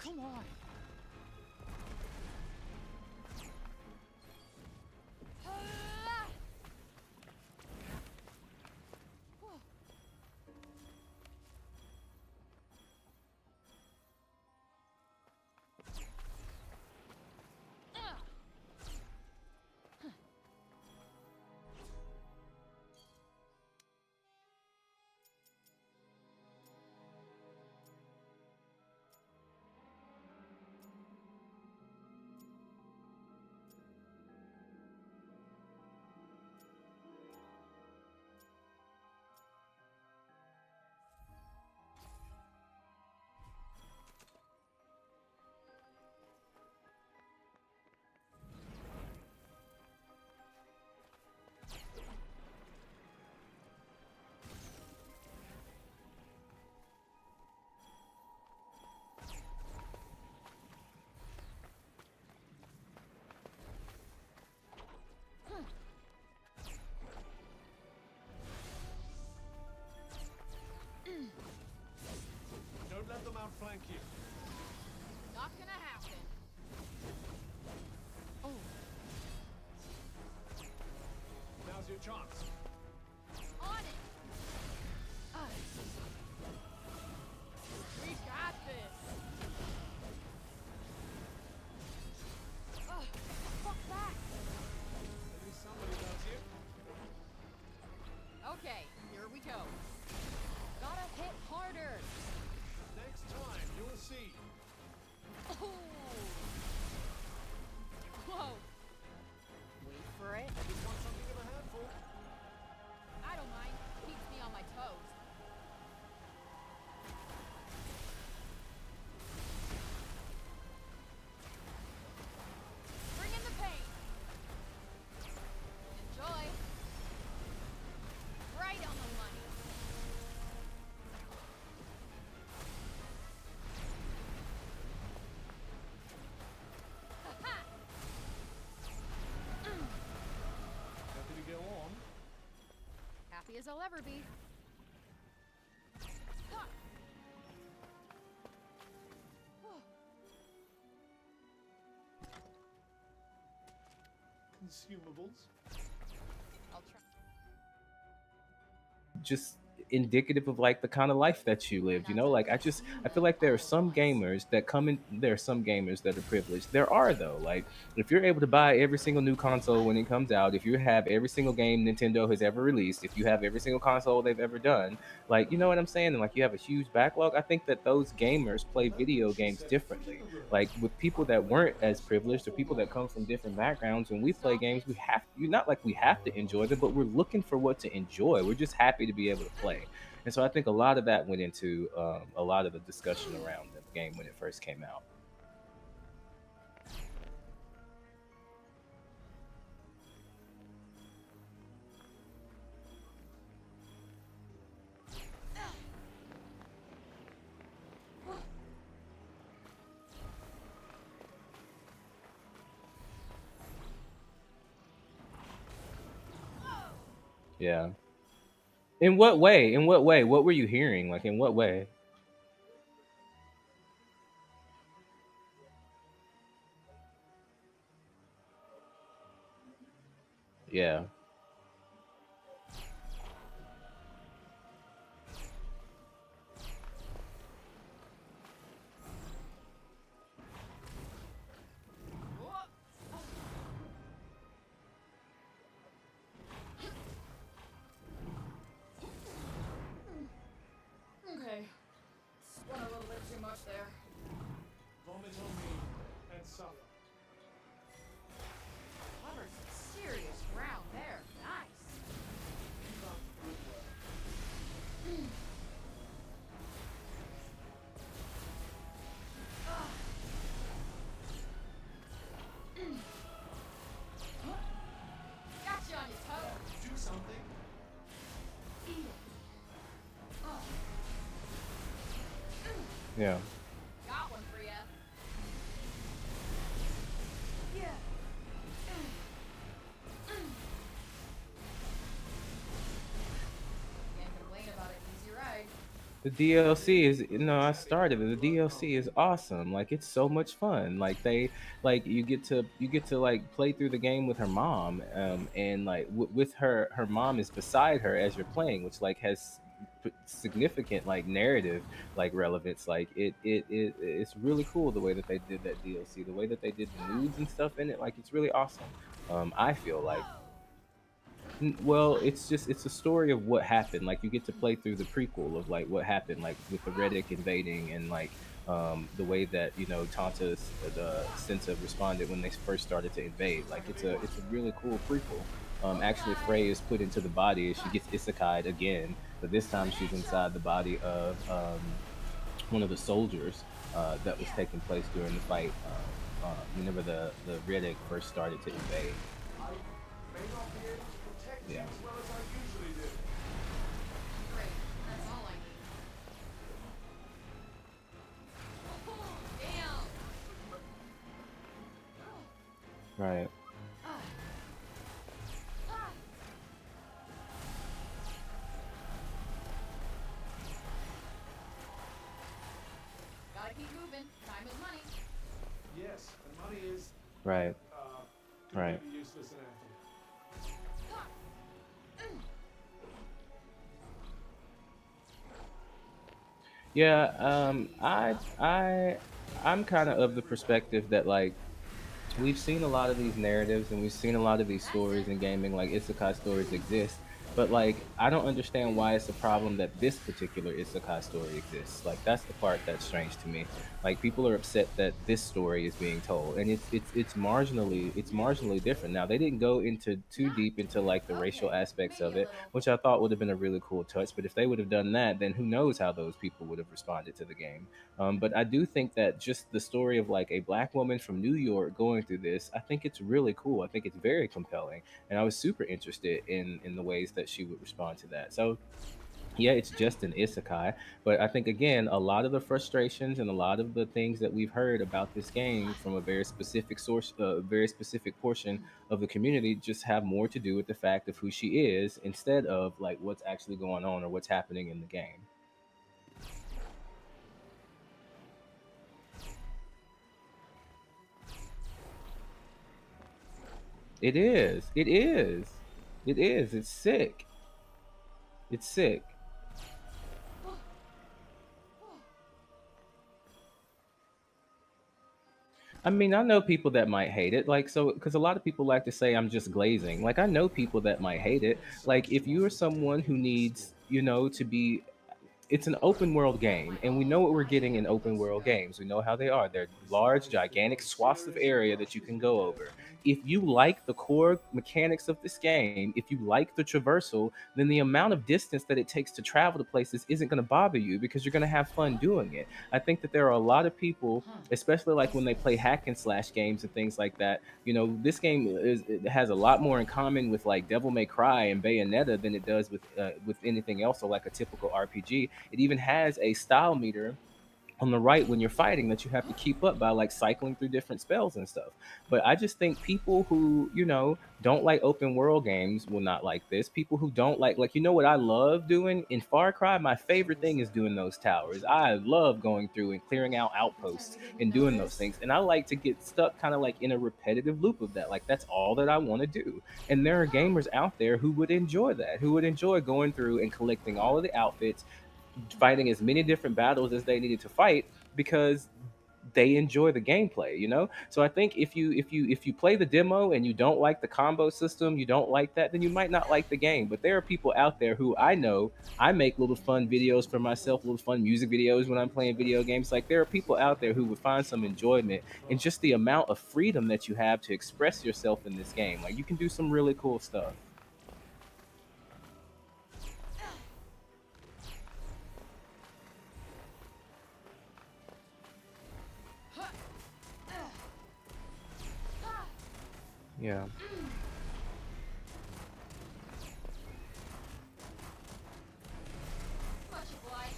Come on. Don't let them outflank you. Not gonna happen. Oh. Now's your chance. On it. We got this. Fuck back. Maybe somebody loves you. Okay, here we go. Gotta hit harder. Next time, you'll see. Oh. Whoa. Wait for it. You want something in a handful? I don't mind. Keeps me on my toes. Bring in the pain. Enjoy. Right on the money. Happy to go on. Happy as I'll ever be. Ha! Consumables. I'll try. Just indicative of like the kind of life that you lived, you know. Like I feel like there are some gamers that come in, there are some gamers that are privileged. There are though, like if you're able to buy every single new console when it comes out, if you have every single game Nintendo has ever released, if you have every single console they've ever done, like, you know what I'm saying, and like you have a huge backlog, I think that those gamers play video games differently. Like with people that weren't as privileged or people that come from different backgrounds, when we play games, we have, you not like we have to enjoy them, but we're looking for what to enjoy. We're just happy to be able to play. And so I think a lot of that went into a lot of the discussion around the game when it first came out. Yeah. In what way? In what way? What were you hearing? Like in what way? Yeah. Okay. Spun a little bit too much there. Vomit on me and suffer. Covered some serious ground there. Nice. Got you on your toes. Do something. Eat it. Yeah. Got one for ya. Yeah. Can't complain about it. Easy ride. The DLC is, I started it. The DLC is awesome. Like it's so much fun. Like you get to like play through the game with her mom, and like with her mom is beside her as you're playing, which like has significant like narrative like relevance. Like it's really cool the way that they did that DLC, the way that they did the nudes and stuff in it. Like it's really awesome. I feel like. Well, it's a story of what happened. Like you get to play through the prequel of like what happened, like with the Reddick invading and like the way that Tanta's the Cinta responded when they first started to invade. Like it's a really cool prequel. Actually, Frey is put into the body. She gets isekai'd again, but this time she's inside the body of one of the soldiers that was taking place during the fight. Whenever the Reddick first started to invade. I may not be able to protect you Yeah. as well as I usually do. Great. That's all I need. Oh, damn. Right. Gotta keep moving. Time is money. Yes, and money is Right. Right. completely useless in Anthem. Yeah, I'm kind of the perspective that like we've seen a lot of these narratives and we've seen a lot of these That's stories it. in gaming, like isekai stories exist, but like I don't understand why it's a problem that this particular isekai story exists. Like that's the part that's strange to me. Like people are upset that this story is being told, and it's marginally different. Now they didn't go into too Not deep into like the racial okay. aspects Maybe of a it, little. which I thought would have been a really cool touch. But if they would have done that, then who knows how those people would have responded to the game. But I do think that just the story of like a black woman from New York going through this, I think it's really cool. I think it's very compelling, and I was super interested in the ways that she would respond to that. So yeah, it's just an isekai, but I think again, a lot of the frustrations and a lot of the things that we've heard about this game from a very specific source, a very specific portion of the community, just have more to do with the fact of who she is instead of like what's actually going on or what's happening in the game. It is. It is. It is. It's sick. It's sick. I mean, I know people that might hate it. Like, so, because a lot of people like to say I'm just glazing. Like, I know people that might hate it. There's so Like, much if you more are to it someone who than meets the needs, to be, it's an open world game, and we know what we're getting in open world games. We know how they are. They're large, Besides the gigantic most swaths of serious area that you brushes can with go death, over. eh? If you like the core mechanics of this game, if you like the traversal, then the amount of distance that it takes to travel to places isn't going to bother you because you're going to have fun doing it. I think that there are a lot of people, Huh. especially like What's when they play this? hack and slash games and things like that. This game it has a lot more in common with like Devil May Cry and Bayonetta than it does with anything else or like a typical RPG. It even has a style meter on the right when you're fighting that you have to keep up by like cycling through different spells and stuff. But I just think people who, don't like open world games will not like this. People who don't like what I love doing in Far Cry, my So favorite is thing is there. doing those What towers. should we I do? love going through and clearing out Pretend we outposts didn't and doing those notice? things. And I like to get stuck kind of like in a repetitive loop of that. Like that's all that I want to do. And there are gamers out there who would enjoy that, who would enjoy going through and collecting all of the outfits, fighting as many different battles as they needed to fight because they enjoy the gameplay. So I think if you play the demo and you don't like the combo system, you don't like that, then you might not like the game. But there are people out there who I know, I make little fun videos for myself, little fun music videos when I'm Who's playing best? video games. Like there are people out there who would find some enjoyment in Oh, just the amount of freedom that you have to express yourself in this game. Like you can do some really cool stuff. Yeah. Much obliged.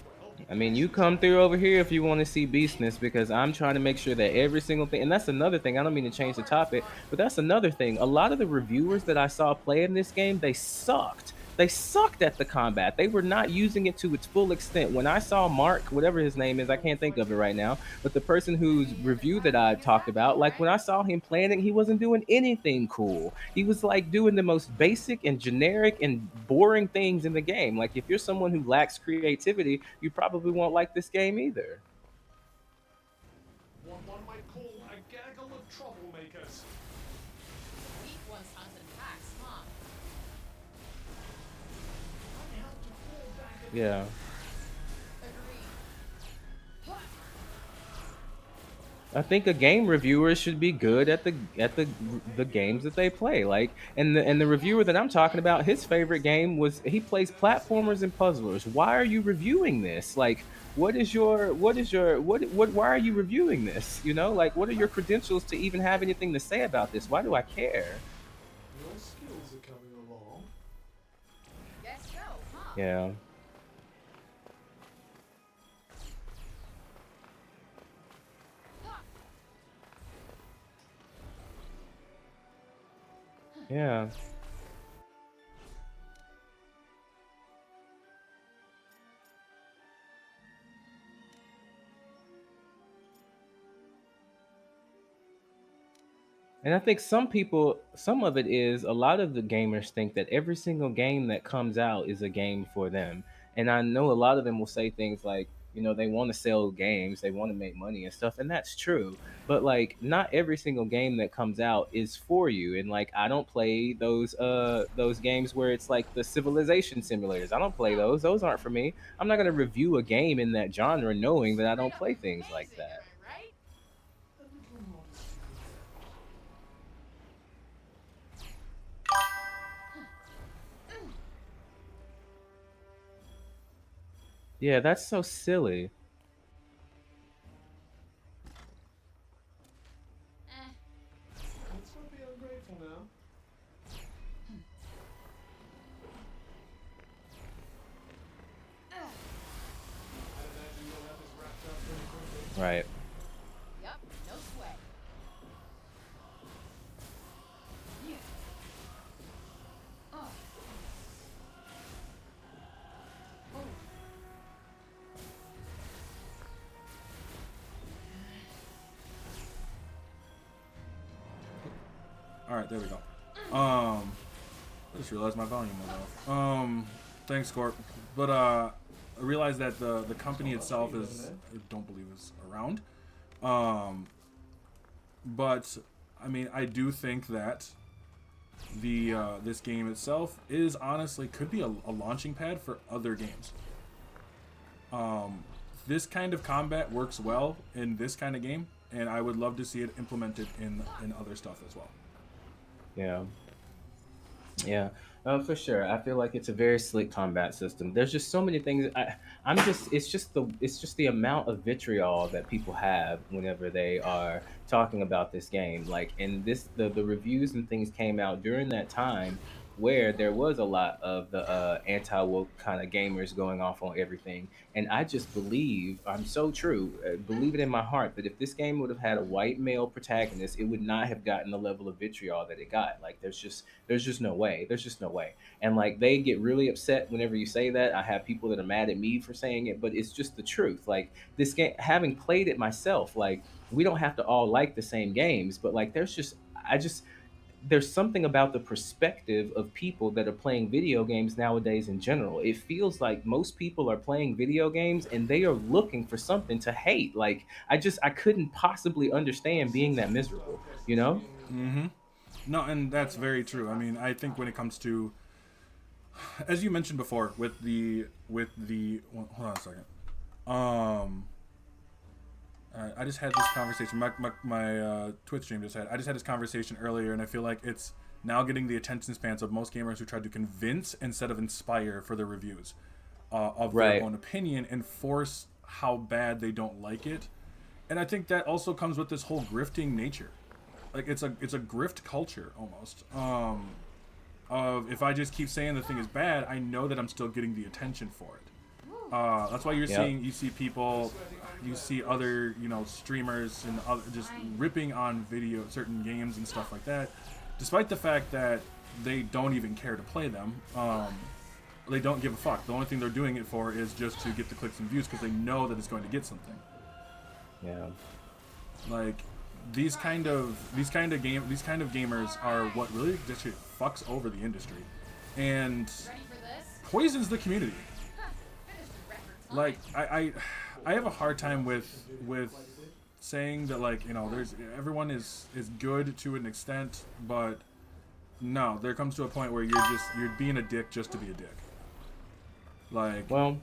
well, I mean, guess you who's come back? through over here if you want to see Beastness because I'm trying to make sure that every single thing, and that's another thing. I don't mean to change the Don't worry, topic, Smart. but that's another thing. A lot of the reviewers that I saw play in this game, they sucked. they sucked at the combat. They were not using it to its full extent. When I saw Mark, whatever his name is, I can't think of it right now, but the person whose Any other review that time I when you're talked happy, about, like when right? I saw him playing it, he wasn't doing anything cool. He was like doing the most basic and generic and boring things in the game. Like if you're someone who lacks creativity, you probably won't like this game either. what one might call a gaggle of troublemakers. Weak ones hunt in packs, huh? I have to fall back and Yeah. Agreed. I think a game reviewer should be good at the games that they play. Like, and the reviewer that I'm talking about, his favorite game was he plays platformers and puzzlers. Why are you reviewing this? Like, what why are you reviewing this? You know, like what are your credentials to even have anything to say about this? Why do I care? your skills are coming along. Guess so, huh? Yeah. Yeah. And I think some people, some of it is a lot of the gamers think that every single game that comes out is a game for them. And I know a lot of them will say things like, you know, they want to sell games, they want to make money and stuff, and that's true. But like, not every single game that comes out is for you. And like, I don't play those games where it's like the civilization simulators. I don't play Huh. those. Those aren't for me. I'm not gonna review a game in that genre knowing that I Straight don't up play things like amazing, am that. I right? A little modesty would help. Yeah, that's so silly. Eh. Let's not be ungrateful now. I'd imagine you'll have this wrapped up pretty quickly. Right. Yup, no sweat. Yeah. Oh. Oh. All right, there we go. I just realized my volume was off. Thanks, Corp. But I realized that the company itself is, I don't believe is around. But I mean, I do think that the this game itself is honestly could be a launching pad for other games. This kind of combat works well in this kind of game, and I would love to see it implemented in other stuff as well. Yeah. Yeah, for sure. I feel like it's a very slick combat system. There's just so many things. I'm just. It's just the amount of vitriol that people have whenever they are talking about this game. Like, and the reviews and things came out during that time where there was a lot of the anti woke kind of gamers going off on everything. And I just believe, I'm so true, believe it in my heart that if this game would have had a white male protagonist, it would not have gotten the level of vitriol that it got. Like, there's just no way. There's just no way. And like they get really upset whenever you say that. I have people that are mad at me for saying it, but it's just the truth. Like this game, having played it myself, like we don't have to all like the same games, but like I just there's something about the perspective of people that are playing video games nowadays in general. It feels like most people are playing video games and they are looking for something to hate. Like I couldn't possibly understand being Since that you've miserable, you tested know? being No, and that's very true. I mean, I think when it comes to, as you mentioned before, with the well, hold on a second. Um, I just had this conversation. My Twitch stream just had. I just had this conversation earlier, and I feel like it's now getting the attention spans of most gamers who try to convince instead of inspire for their reviews of Right. their own opinion and force how bad they don't like it. And I think that also comes with this whole grifting nature. Like it's a grift culture almost. Of if I just keep saying the thing is bad, I know that I'm still getting the attention for it. That's why Yep. you see people, you see other streamers and other, just ripping on certain games and stuff like that, despite the fact that they don't even care to play them. they don't give a fuck. The only thing they're doing it for is just to get the clicks and views because they know that it's going to get something. Yeah. Like these kind of gamers are what really just fucks over the industry and poisons the community. Like I have a hard time with saying that, like, you know, everyone is good to an extent, but no, there comes to a point where you're being a dick just to be a dick. Like, Well,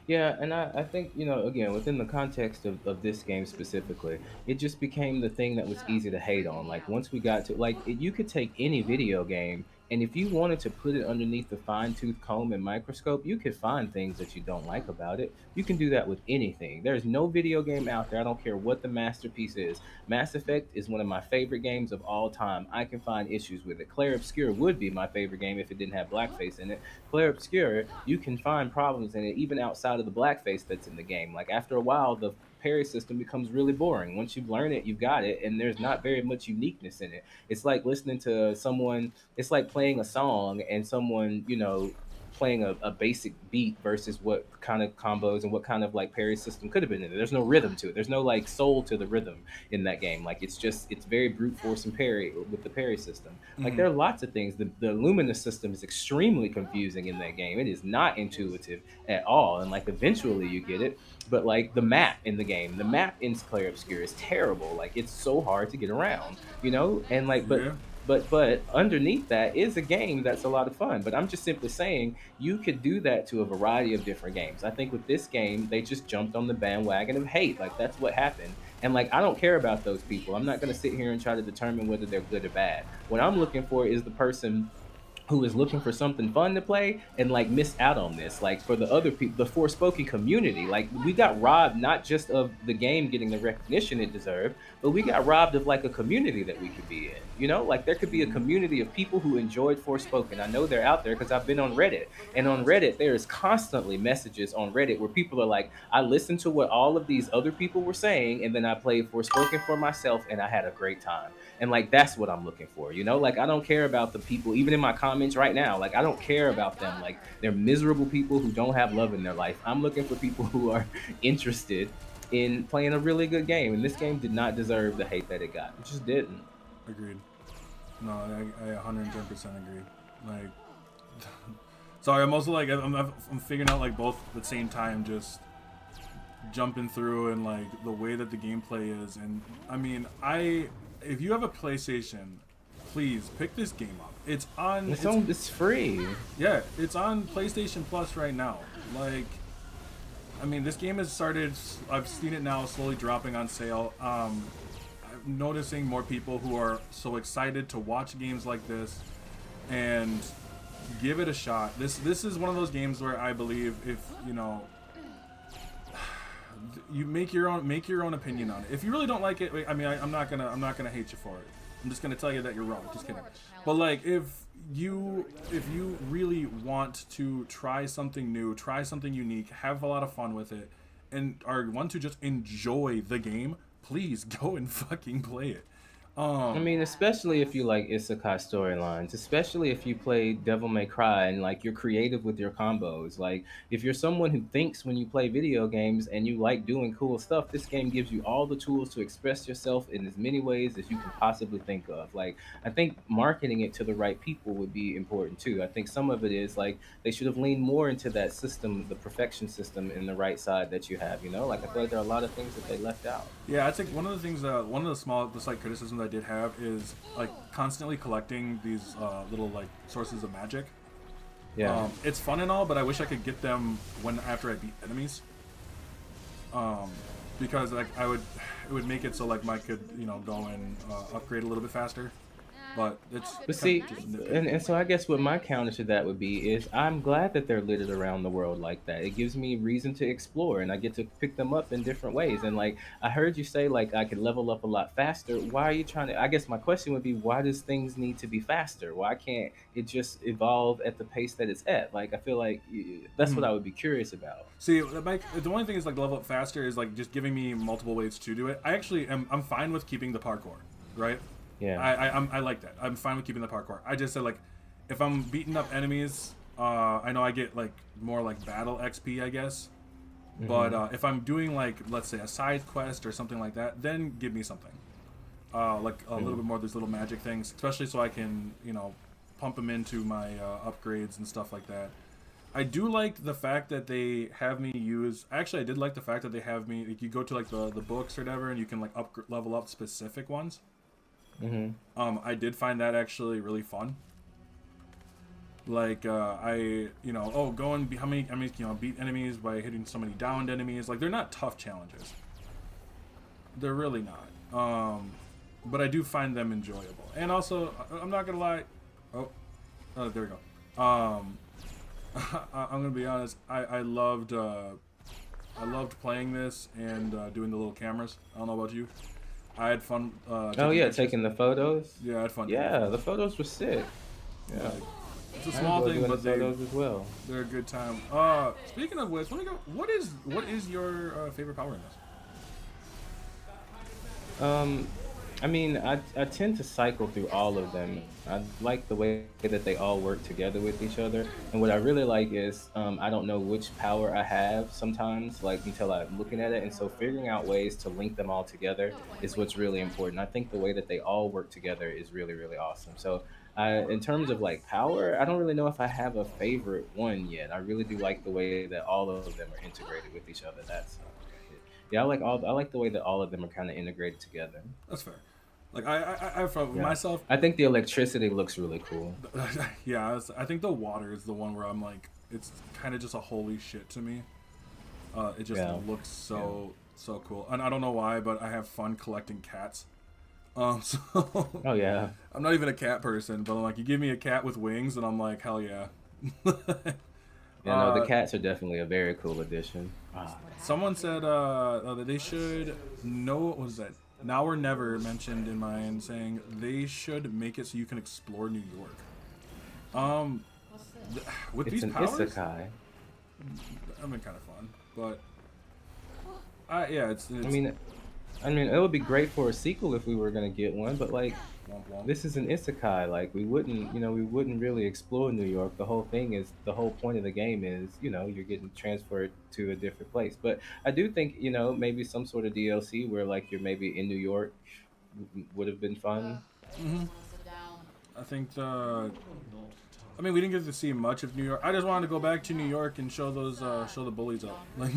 yeah, and I think, you know, again, within the context of this game specifically, it just became the thing that was easy to hate on. Like, once we got to, like, you could take any video game, and if you wanted to put it underneath the fine-tooth comb and microscope, you could find things that you don't like about it. You can do that with anything. There's no video game out there, I don't care what the masterpiece is. Mass Effect is one of my favorite games of all time. I can find issues with it. Claire Obscure would be my favorite game if it didn't have blackface in it. Claire Obscure, you can find problems in it even outside of the blackface that's in the game. Like, after a while, the parry system becomes really boring. Once you've learned it, you've got it, and there's not very much uniqueness in it. It's like listening to someone, it's like playing a song and someone, you know, playing a basic beat versus what kind of combos and what kind of like parry system could have been in it. There's no rhythm to it. There's no like soul to the rhythm in that game. Like, it's very brute force and parry with the parry system. Like, there are lots of things. The Luminous system is extremely confusing in that game. It is not intuitive at all. And like, eventually you get it. But like, the map in the game, the map in Clair Obscure is terrible. Like, it's so hard to get around, you know? And like, yeah. but underneath that is a game that's a lot of fun. But I'm just simply saying you could do that to a variety of different games. I think with this game, they just jumped on the bandwagon of hate. Like, that's what happened. And like, I don't care about those people. I'm not going to sit here and try to determine whether they're good or bad. What I'm looking for is the person who is looking for something fun to play and like miss out on this. Like, for the other people, the Forspoken community, like, we got robbed not just of the game getting the recognition it deserved, but we got robbed of like a community that we could be in. You know, like, there could be a community of people who enjoyed Forspoken. I know they're out there because I've been on Reddit, and on Reddit there is constantly messages on Reddit where people are like, I listened to what all of these other people were saying, and then I played Forspoken for myself, and I had a great time. And like, that's what I'm looking for, you know? Like, I don't care about the people, even in my comments right now, like, I don't care about them. Like, they're miserable people who don't have love in their life. I'm looking for people who are interested in playing a really good game, and this game did not deserve the hate that it got. It just didn't. Agreed. No, I 110% agree. Like, sorry, I'm also like, I'm figuring out like both at the same time, just jumping through and like the way that the gameplay is. And I mean, if you have a PlayStation, please pick this game up. It's free. Yeah, it's on PlayStation Plus right now. Like, I mean, this game has started, I've seen it now slowly dropping on sale. I'm noticing more people who are so excited to watch games like this and give it a shot. This is one of those games where I believe, if you know, you make your own opinion on it. If you really don't like it, I mean, I'm not gonna hate you for it. I'm just gonna tell you that you're wrong. Just kidding. But like, if you really want to try something new, try something unique, have a lot of fun with it, and want to just enjoy the game, please go and fucking play it. I mean, especially if you like isekai storylines, especially if you play Devil May Cry and like you're creative with your combos. Like, if you're someone who thinks when you play video games and you like doing cool stuff, this game gives you all the tools to express yourself in as many ways as you can possibly think of. Like, I think marketing it to the right people would be important too. I think some of it is like they should have leaned more into that system, the perfection system, in the right side that you have. You know, like, I feel like there are a lot of things that they left out. Yeah, I think one of the things, one of the slight criticisms I did have is like constantly collecting these little like sources of magic. Yeah, it's fun and all, but I wish I could get them after I beat enemies. Because like it would make it so like Mike could, you know, go and upgrade a little bit faster. But see, and so I guess what my counter to that would be is I'm glad that they're littered around the world like that. It gives me reason to explore, and I get to pick them up in different ways. And like, I heard you say like I could level up a lot faster. Why are you trying to? I guess my question would be, why does things need to be faster? Why can't it just evolve at the pace that it's at? Like, I feel like that's what I would be curious about. See, Mike, the only thing is like level up faster is like just giving me multiple ways to do it. I actually I'm fine with keeping the parkour, right? Yeah, I like that. I'm fine with keeping the parkour. I just said like, if I'm beating up enemies I know I get like more like battle XP, I guess. Mm-hmm. But if I'm doing like, let's say, a side quest or something like that, then give me something. Like a little bit more of these little magic things, especially so I can, pump them into my upgrades and stuff like that. I do like the fact that they have me use. Actually, I did like the fact that they have me. Like, you go to like the books or whatever, and you can like level up specific ones. Mm-hmm. I did find that actually really fun. Like go and how many beat enemies by hitting so many downed enemies. Like, they're not tough challenges. They're really not. But I do find them enjoyable. And also, I'm not gonna lie. Oh, there we go. I'm gonna be honest. I loved playing this and doing the little cameras. I don't know about you. I had fun. Oh yeah, taking the photos. Yeah, I had fun. Yeah, the photos were sick. Yeah, Like, it's a small thing, but photos as well. they're a good time. Speaking of which, let me go. What is your favorite power in this? I mean, I tend to cycle through all of them. I like the way that they all work together with each other. And what I really like is I don't know which power I have sometimes, like until I'm looking at it. And so figuring out ways to link them all together is what's really important. I think the way that they all work together is really, really awesome. So in terms of like power, I don't really know if I have a favorite one yet. I really do like the way that all of them are integrated with each other. That's yeah, I like the way that all of them are kind of integrated together. That's fair. Like I for Yeah. myself, I think the electricity looks really cool. yeah. I think the water is the one where I'm like, it's kind of just a holy shit to me. It just Yeah. looks so cool, and I don't know why, but I have fun collecting cats. So Oh yeah. I'm not even a cat person, but I'm like, you give me a cat with wings, and I'm like, hell yeah. Yeah, no, the cats are definitely a very cool addition. Ah, Someone said that they should know, what was that? Now or never mentioned in mine, saying they should make it so you can explore New York. With it's these an powers, isekai. I mean, kind of fun, but yeah, it's I mean, it would be great for a sequel if we were gonna get one, but like, womp womp. this is an isekai. Like, we wouldn't really explore New York. The whole thing is, the whole point of the game is, you're getting transferred to a different place. But I do think, maybe some sort of DLC where like you're maybe in New York would have been fun. I think I mean, we didn't get to see much of New York. I just wanted to go back to New York and show the bullies up, like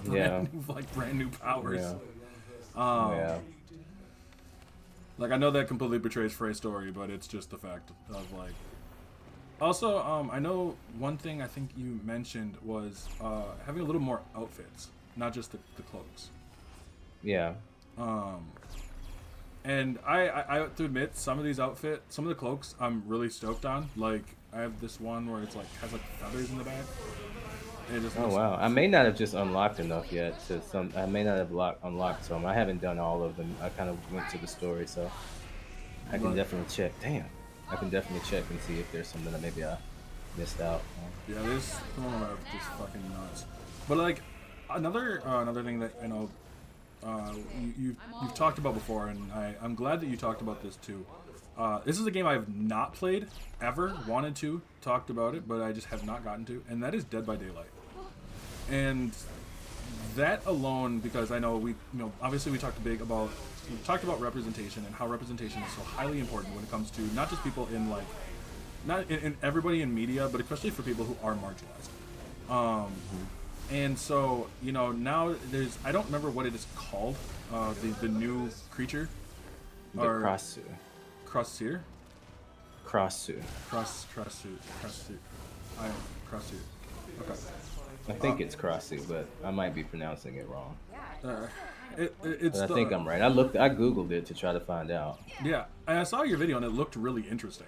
Yeah. brand new powers. Yeah. Um, Yeah. Like, I know that completely betrays Frey's story, but it's just the fact of like. Also, I know one thing I think you mentioned was having a little more outfits, not just the cloaks. Yeah. And I have to admit, some of the cloaks, I'm really stoked on. Like, I have this one where it's like has like feathers in the back. And it just Oh looks wow. I may not have just unlocked enough yet to some. I may not have unlocked some. I haven't done all of them. I kind of went to the story, so I can Right. definitely check. Damn. I can definitely check and see if there's something that maybe I missed out. Yeah, this one are just fucking nuts. But like another thing that I know you've talked about before, and I'm glad that you talked about this too. This is a game I have not played ever, wanted to, talked about it, but I just have not gotten to, and that is Dead by Daylight. And that alone, because I know obviously we talked about representation and how representation is so highly important when it comes to not just people in like, not in everybody in media, but especially for people who are marginalized. And so, now there's, I don't remember what it is called, the new creature. The Or Crossu. Crossseer? Crossu. Crosssuit. Okay. I think it's Crossu, but I might be pronouncing it wrong. It's But I think I'm right. I googled it to try to find out. Yeah, and I saw your video and it looked really interesting.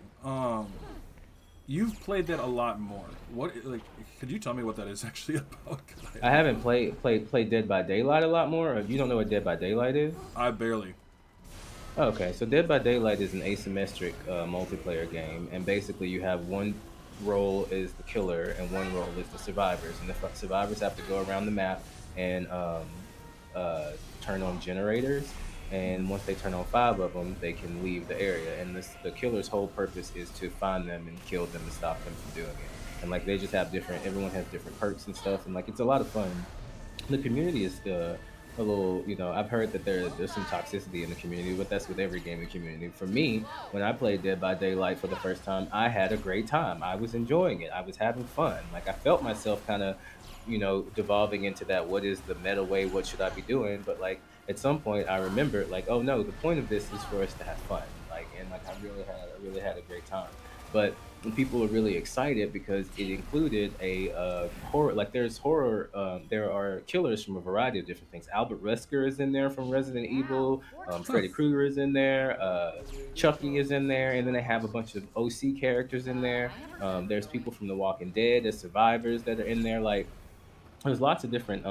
You've played that a lot more. Could you tell me what that is actually about? I haven't played Dead by Daylight a lot more. You don't know what Dead by Daylight is? I barely. Okay, so Dead by Daylight is an asymmetric multiplayer game, and basically you have one role is the killer and one role is the survivors, and the survivors have to go around the map and turn on generators, And once they turn on 5 of them, they can leave the area. And the killer's whole purpose is to find them and kill them and stop them from doing it. And like they just have different, everyone has different perks and stuff, and like it's a lot of fun. The community is a little, I've heard that there's some toxicity in the community, but that's with every gaming community. For me, when I played Dead by Daylight for the first time, I had a great time. I was enjoying it. I was having fun. Like I felt myself kind of, devolving into that, what is the meta way, what should I be doing? But like at some point I remembered, like, oh no, the point of this is for us to have fun. Like, and like I really had a great time. But people were really excited because it included a horror. Like there's horror. There are killers from a variety of different things. Albert Wesker is in there from Resident Wow, Evil. Fortnite. Freddy Krueger is in there. Chucky is in there, and then they have a bunch of OC characters in there. I never took There's Joey. people from The Walking Dead, there's survivors that are in there. Like there's lots of different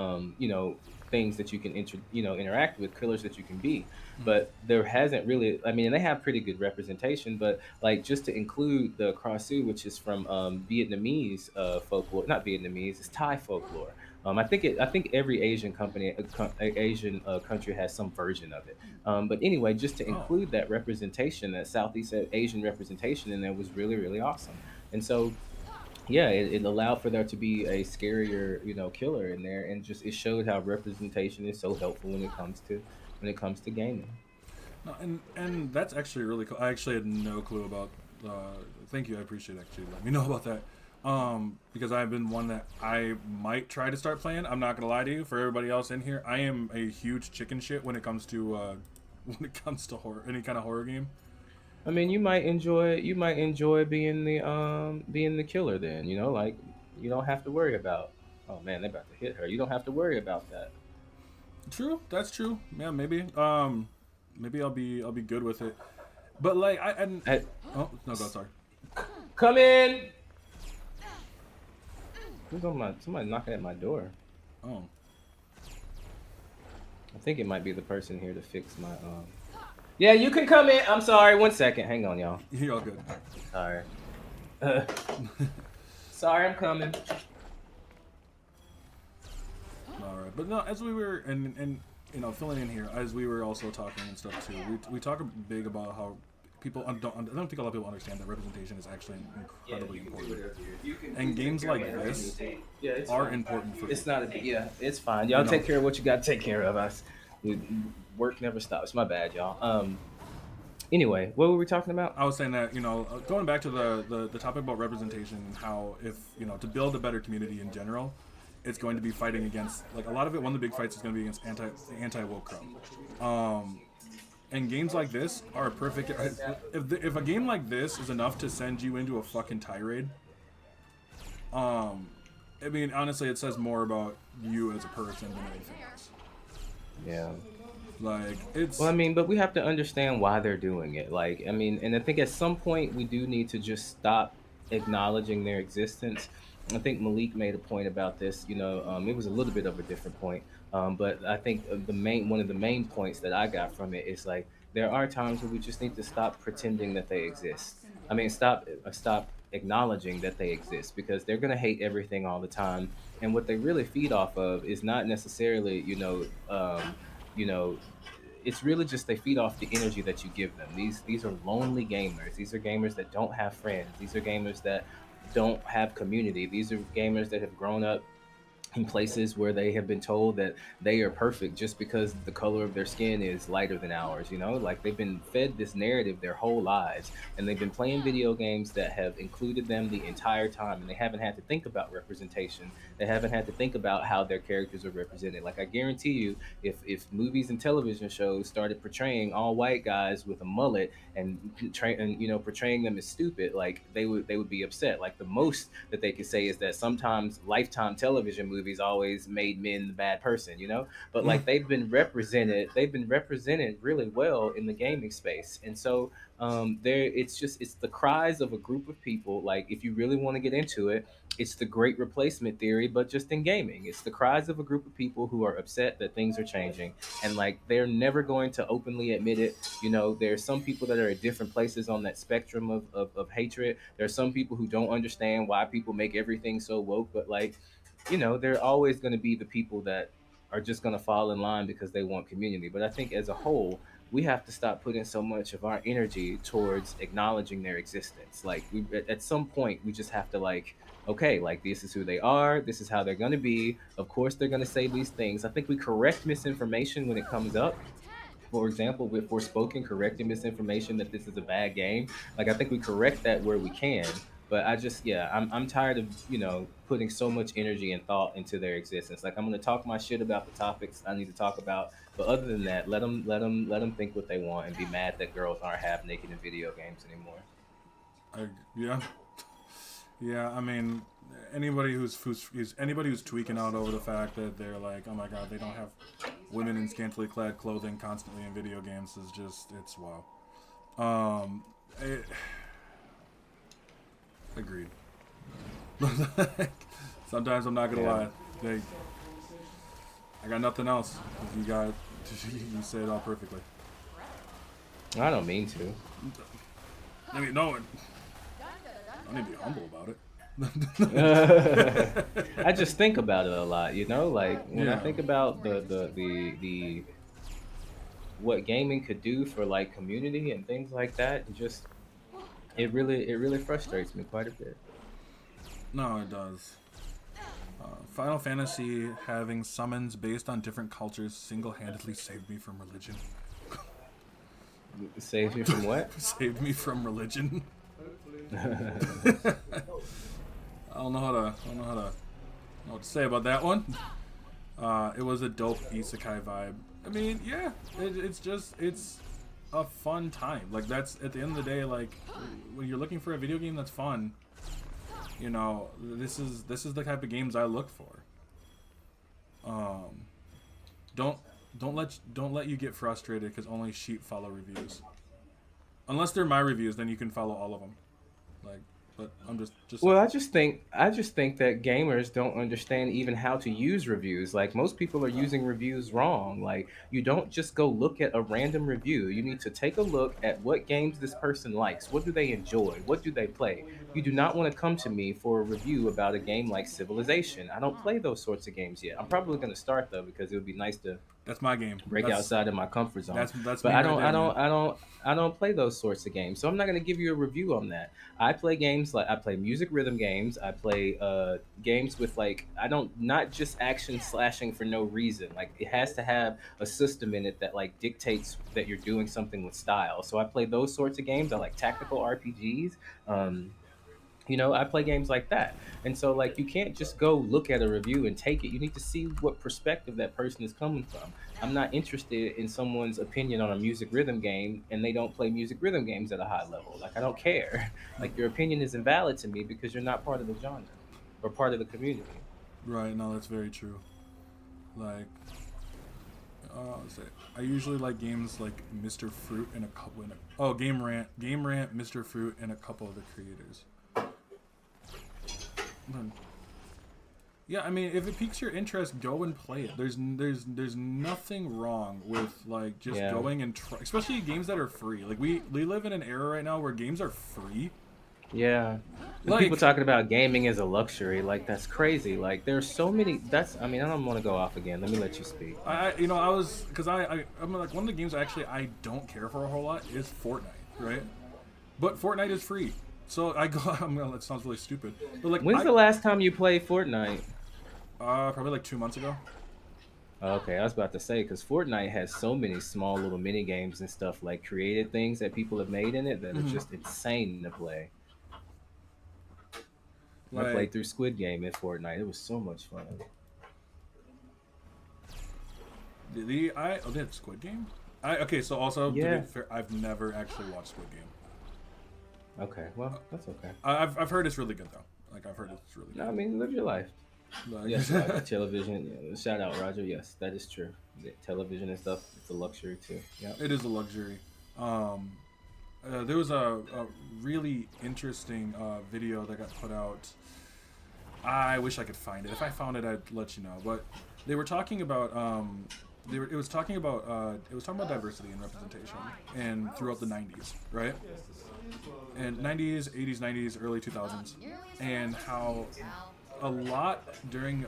things that you can interact with, killers that you can be. But there hasn't really, I mean, and they have pretty good representation, but like just to include the Krasu, which is from Vietnamese folklore, not Vietnamese, it's Thai folklore. I think every Asian Asian country has some version of it. But anyway, just to Oh, include that representation, that Southeast Asian representation in there, was really really awesome. And so yeah, it allowed for there to be a scarier, killer in there, and just it showed how representation is so helpful when it comes to gaming. no, and that's actually really cool. I actually had no clue about. Thank you, I appreciate actually letting me know about that. Because I've been one that I might try to start playing. I'm not gonna lie to you. For everybody else in here, I am a huge chicken shit when it comes to when it comes to horror, any kind of horror game. I mean, you might enjoy being the killer then, like you don't have to worry about. Oh man, they're about to hit her. You don't have to worry about that. True, that's true. Yeah, maybe. Maybe I'll be good with it. But like I and Hey, oh no, go sorry. come in. Who's on my somebody knocking at my door? Oh, I think it might be the person here to fix my. Yeah, you can come in. I'm sorry. One second. Hang on, y'all. you're all good. Sorry. Uh, sorry, I'm coming. All right, but no, as we were and filling in here, as we were also talking and stuff too, we talk big about how people I don't think a lot of people understand that representation is actually incredibly important, and games like this Yeah, it's are fine. important for It's people. not a yeah. It's fine. You Y'all know, take care of what you got to take care of. Us. We, work never stops. My bad, y'all. Anyway, what were we talking about? I was saying that going back to the topic about representation and how if to build a better community in general, it's going to be fighting against like a lot of it. One of the big fights is going to be against anti woke crowd. And games like this are a perfect. If a game like this is enough to send you into a fucking tirade, um, I mean honestly, it says more about you as a person than anything else. Yeah. Like Well, I it's mean, but we have to understand why they're doing it. Like, I mean, and I think at some point we do need to just stop acknowledging their existence. I think Malik made a point about this. It was a little bit of a different point, but I think one of the main points that I got from it is like there are times where we just need to stop pretending that they exist. I mean, stop acknowledging that they exist because they're gonna hate everything all the time, and what they really feed off of is not necessarily, you know it's really just they feed off the energy that you give them. These are lonely gamers. These are gamers that don't have friends. These are gamers that don't have community. These are gamers that have grown up in places where they have been told that they are perfect just because the color of their skin is lighter than ours, like they've been fed this narrative their whole lives, and they've been playing video games that have included them the entire time, and they haven't had to think about representation. They haven't had to think about how their characters are represented. Like I guarantee you, if movies and television shows started portraying all white guys with a mullet and portraying them as stupid, like they would be upset. Like the most that they could say is that sometimes Lifetime television movies always made men the bad person. But like they've been represented really well in the gaming space. And so there it's the cries of a group of people. Like if you really want to get into it, it's the great replacement theory, but just in gaming. It's the cries of a group of people who are upset that things are changing, and like they're never going to openly admit it. There's some people that are at different places on that spectrum of hatred. There are some people who don't understand why people make everything so woke, but like, there are always going to be the people that are just going to fall in line because they want community. But I think as a whole, we have to stop putting so much of our energy towards acknowledging their existence. Like we at some point we just have to like, okay, like this is who they are, this is how they're going to be. Of course they're going to say these things. I think we correct misinformation when it comes up. For example, with Forspoken, correcting misinformation that this is a bad game. Like I think we correct that where we can. But I just, yeah, I'm tired of putting so much energy and thought into their existence. Like I'm gonna talk my shit about the topics I need to talk about, but other than that, let them think what they want and be mad that girls aren't half naked in video games anymore. Yeah, yeah. I mean, anybody who's tweaking out over the fact that they're like, oh my god, they don't have women in scantily clad clothing constantly in video games is just, it's wow. Agreed. Sometimes I'm not gonna lie. I got nothing else. You say it all perfectly. I don't mean to. I mean, no, I need to be humble about it. I just think about it a lot, like when I think about the what gaming could do for like community and things like that, it really frustrates me quite a bit. No, it does. Final Fantasy having summons based on different cultures single-handedly saved me from religion. Save you from what? Saved me from religion. I don't know what to say about that one. It was a dope isekai vibe. I mean, yeah, it's a fun time. Like that's at the end of the day, like when you're looking for a video game that's fun, this is the type of games I look for. Don't let you get frustrated because only sheep follow reviews. Unless they're my reviews, then you can follow all of them. Like, but I'm just. Well, I just think that gamers don't understand even how to use reviews. Like most people are using reviews wrong. Like you don't just go look at a random review. You need to take a look at what games this person likes. What do they enjoy? What do they play? You do not want to come to me for a review about a game like Civilization. I don't play those sorts of games yet. I'm probably going to start though because it would be nice to That's my game. break outside of my comfort zone. That's But me I right don't, there, I don't, man. I don't, I don't play those sorts of games. So I'm not going to give you a review on that. I play games like I play music rhythm games. I play games with like I don't not just action slashing for no reason. Like it has to have a system in it that like dictates that you're doing something with style. So I play those sorts of games. I like tactical RPGs. Um, I play games like that. And so like you can't just go look at a review and take it. You need to see what perspective that person is coming from. I'm not interested in someone's opinion on a music rhythm game and they don't play music rhythm games at a high level. Like I don't care. Like your opinion is invalid to me because you're not part of the genre or part of the community. Right, no, that's very true. Like, I usually like games like Mr. Fruit and a couple. Game Rant, Mr. Fruit, and a couple of the creators. Yeah, I mean, if it piques your interest, go and play it. There's nothing wrong with like just going and try, especially games that are free. Like we live in an era right now where games are free. Yeah. And Like, people talking about gaming as a luxury, like that's crazy. Like there's so many I mean, I don't want to go off again. Let me let you speak. I'm like one of the games I don't care for a whole lot is Fortnite, right? But Fortnite is free. So I go. That sounds really stupid. But like, When's the last time you played Fortnite? Probably like 2 months ago. Okay, I was about to say because Fortnite has so many small little mini games and stuff like creative things that people have made in it that are just insane to play. I Like, played through Squid Game in Fortnite. It was so much fun. they had Squid Game. So also, to Yeah. be fair, I've never actually watched Squid Game. Okay, well that's okay. I've heard it's really good though. Like I've heard it's really No, good. I mean live your life. Like, Yes, Roger, television. Yeah, shout out, Roger. Yes, that is true. Yeah, television and stuff, it's a luxury too. Yeah. it is a luxury. There was a really interesting video that got put out. I wish I could find it. If I found it, I'd let you know. But they were talking about it was talking about diversity and representation and throughout the 90s, right? And 90s, 80s, 90s, early 2000s, and how a lot during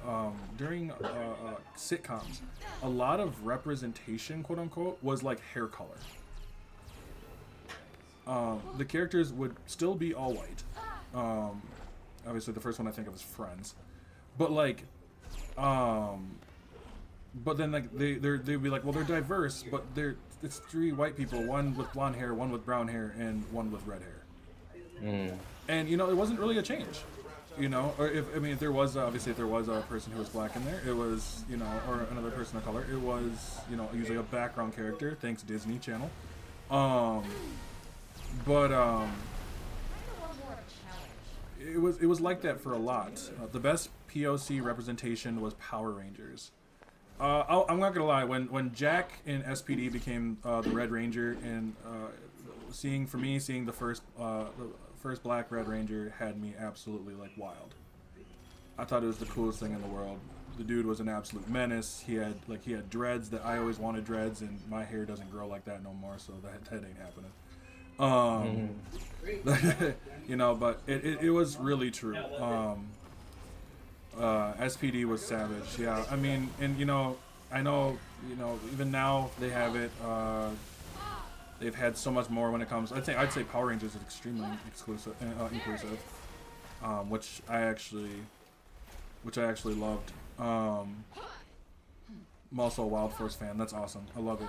sitcoms, a lot of representation, quote unquote, was like hair color. The characters would still be all white. Obviously, the first one I think of is Friends, but like, but then like they'd be like, well, they're diverse, but it's 3 white people, one with blonde hair, one with brown hair, and one with red hair. And you know, it wasn't really a change. You know, or if there was a person who was black in there, it was, you know, or another person of color, it was, you know, usually a background character. Thanks Disney Channel. But it was like that for a lot. The best POC representation was Power Rangers. I'm not gonna lie, when Jack in SPD became the Red Ranger, and seeing the first Black Red Ranger had me absolutely like wild. I thought it was the coolest thing in the world. The dude was an absolute menace. He had dreads that I always wanted dreads, and my hair doesn't grow like that no more, so that ain't happening. You know, but it was really true. SPD was savage. Yeah, I mean, and you know, I know, you know, even now they have it. They've had so much more when it comes. I'd say Power Rangers is extremely inclusive, which I actually loved. I'm also a Wild Force fan. That's awesome. I love it.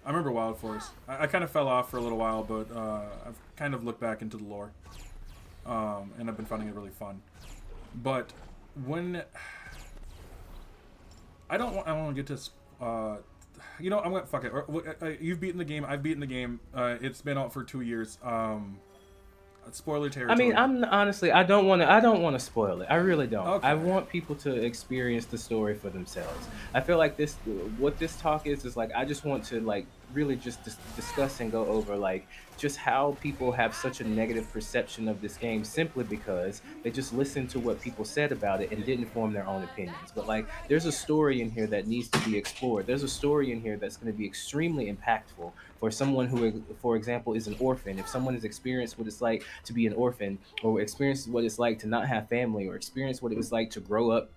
I remember Wild Force. I kind of fell off for a little while, but I've kind of looked back into the lore, and I've been finding it really fun. But when I want to get to, you know, I'm gonna fuck it. You've beaten the game. I've beaten the game. It's been out for 2 years. Spoiler territory. I mean, I'm honestly, I don't want to spoil it. I really don't. Okay. I want people to experience the story for themselves. I feel like what this talk is like, I just want to like really just discuss and go over like just how people have such a negative perception of this game simply because they just listened to what people said about it and didn't form their own opinions. But like, there's a story in here that needs to be explored. There's a story in here that's going to be extremely impactful for someone who, for example, is an orphan. If someone has experienced what it's like to be an orphan, or experienced what it's like to not have family, or experienced what it was like to grow up,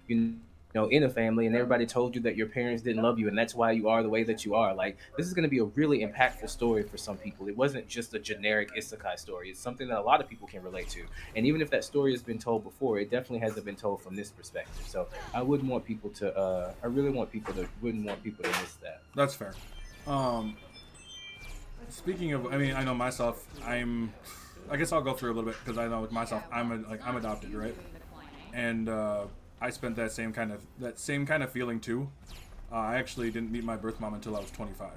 you know, in a family, and everybody told you that your parents didn't love you, and that's why you are the way that you are. Like, this is going to be a really impactful story for some people. It wasn't just a generic isekai story. It's something that a lot of people can relate to. And even if that story has been told before, it definitely hasn't been told from this perspective. So I wouldn't want people to. I really wouldn't want people to miss that. That's fair. Speaking of, I mean, I know myself. I guess I'll go through a little bit because I know with myself, I'm adopted, right? And I spent that same kind of feeling too. I actually didn't meet my birth mom until I was 25.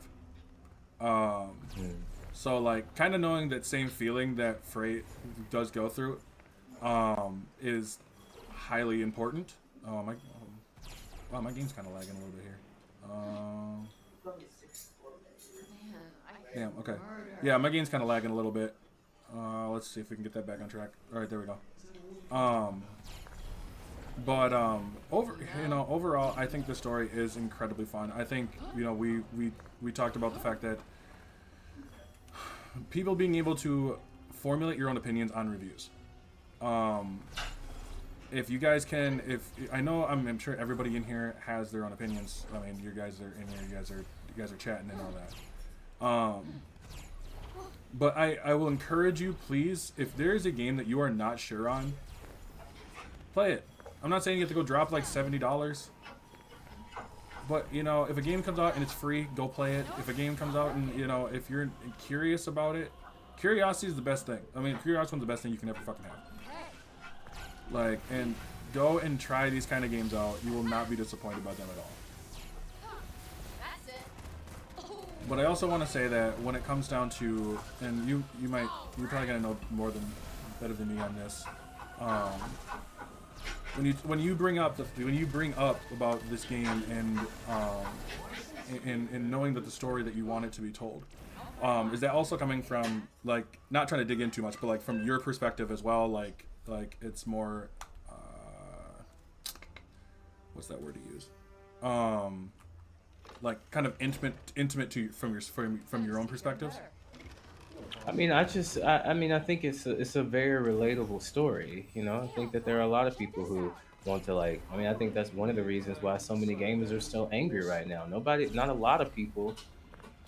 So like, kind of knowing that same feeling that Frey does go through, is highly important. Wow, my game's kind of lagging a little bit here. Damn. Okay. Yeah, my game's kind of lagging a little bit. Let's see if we can get that back on track. All right, there we go. But overall, I think the story is incredibly fun. I think, you know, we talked about the fact that people being able to formulate your own opinions on reviews. If you guys can, I'm sure everybody in here has their own opinions. I mean, you guys are in here, you guys are chatting and all that. But I will encourage you, please, if there is a game that you are not sure on, play it. I'm not saying you have to go drop like $70, but you know, if a game comes out and it's free, go play it. If a game comes out and, you know, if you're curious about it, curiosity is the best thing. I mean, curiosity is the best thing you can ever fucking have. Like, and go and try these kind of games out. You will not be disappointed by them at all. But I also want to say that when it comes down to, and you're probably gonna know better than me on this. When you bring up about this game and knowing that the story that you want it to be told, is that also coming from, like, not trying to dig in too much, but like from your perspective as well, like it's more, what's that word to use? Like kind of intimate to from your own perspectives. I mean, I mean, I think it's a very relatable story. You know, I think that there are a lot of people who want to like. I mean, I think that's one of the reasons why so many gamers are so angry right now. Not a lot of people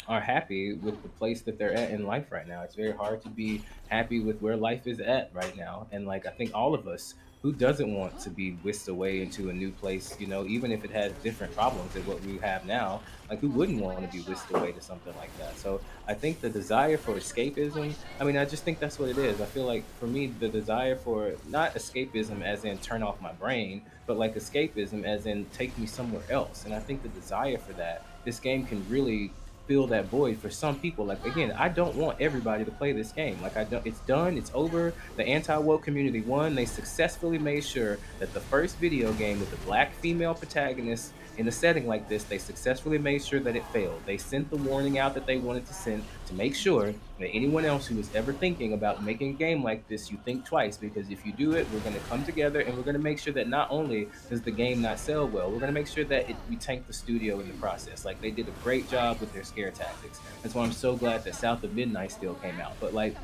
are happy with the place that they're at in life right now. It's very hard to be happy with where life is at right now. And like I think all of us, who doesn't want to be whisked away into a new place, you know, even if it has different problems than what we have now, like who wouldn't want to be whisked away to something like that? So I think the desire for escapism, I mean, I just think that's what it is. I feel like for me, the desire for not escapism as in turn off my brain, but like escapism as in take me somewhere else. And I think the desire for that, this game can really fill that void for some people. Like again, I don't want everybody to play this game. Like I don't, it's done, it's over. The anti-woke community won. They successfully made sure that the first video game with the black female protagonist in a setting like this, they successfully made sure that it failed. They sent the warning out that they wanted to send to make sure that anyone else who was ever thinking about making a game like this, you think twice, because if you do it, we're going to come together and we're going to make sure that not only does the game not sell well, we're going to make sure that we tank the studio in the process. Like they did a great job with their scare tactics. That's why I'm so glad that South of Midnight still came out. But like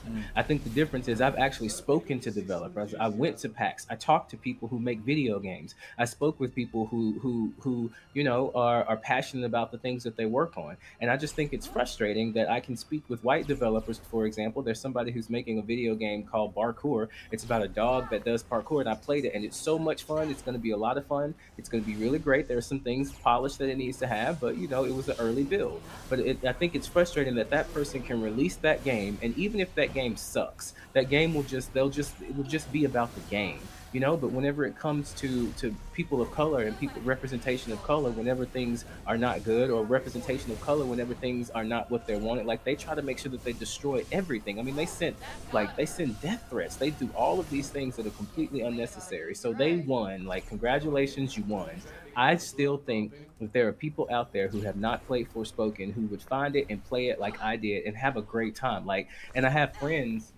Mm. I think the difference is I've actually spoken to developers. I went to PAX. I talked to people who make video games. I spoke with people who you know are passionate about the things that they work on. And I just think it's frustrating that I can speak with white developers. For example, there's somebody who's making a video game called Parkour. It's about a dog that does parkour, and I played it, and it's so much fun. It's going to be a lot of fun. It's going to be really great. There are some things polished that it needs to have, but you know, it was an early build. But I think it's frustrating that that person can release that game, and even if that game sucks, that game will just it will just be about the game, you know. But whenever it comes to people of color and people representation of color, whenever things are not good, or representation of color whenever things are not what they wanted, like they try to make sure that they destroy everything. I mean, they send death threats. They do all of these things that are completely unnecessary. So they won. Like congratulations, you won. I still think that there are people out there who have not played Forspoken who would find it and play it like I did and have a great time. Like, and I have friends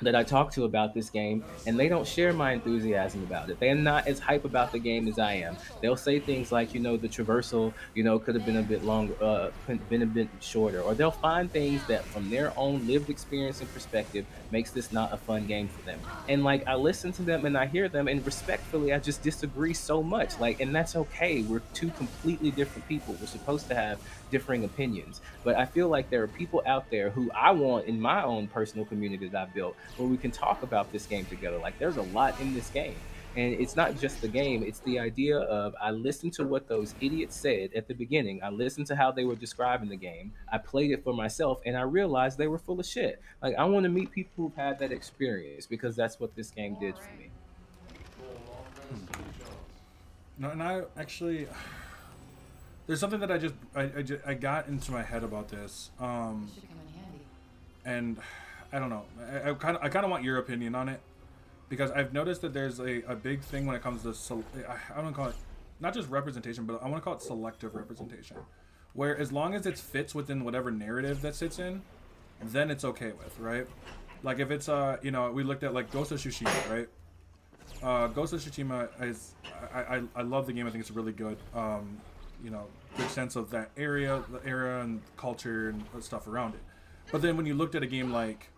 that I talk to about this game, and they don't share my enthusiasm about it. They're not as hype about the game as I am. They'll say things like, you know, the traversal, you know, could have been a bit longer, could been a bit shorter, or they'll find things that, from their own lived experience and perspective, makes this not a fun game for them. And like, I listen to them and I hear them, and respectfully, I just disagree so much. Like, and that's okay. We're two completely different people. We're supposed to have differing opinions. But I feel like there are people out there who I want in my own personal community that I built where we can talk about this game together. Like there's a lot in this game. And it's not just the game, it's the idea of I listened to what those idiots said at the beginning. I listened to how they were describing the game. I played it for myself and I realized they were full of shit. Like I want to meet people who've had that experience because that's what this game did for me. No, and I actually, there's something that I got into my head about this, Should come in handy. and I don't know. I kind of want your opinion on it because I've noticed that there's a big thing when it comes to I don't call it not just representation, but I want to call it selective representation, where as long as it fits within whatever narrative that sits in, then it's okay with, right? Like if it's you know, we looked at like Ghost of Tsushima, right? Ghost of Tsushima is I love the game. I think it's really good. You know, good sense of that area, the era and culture and stuff around it. But then when you looked at a game like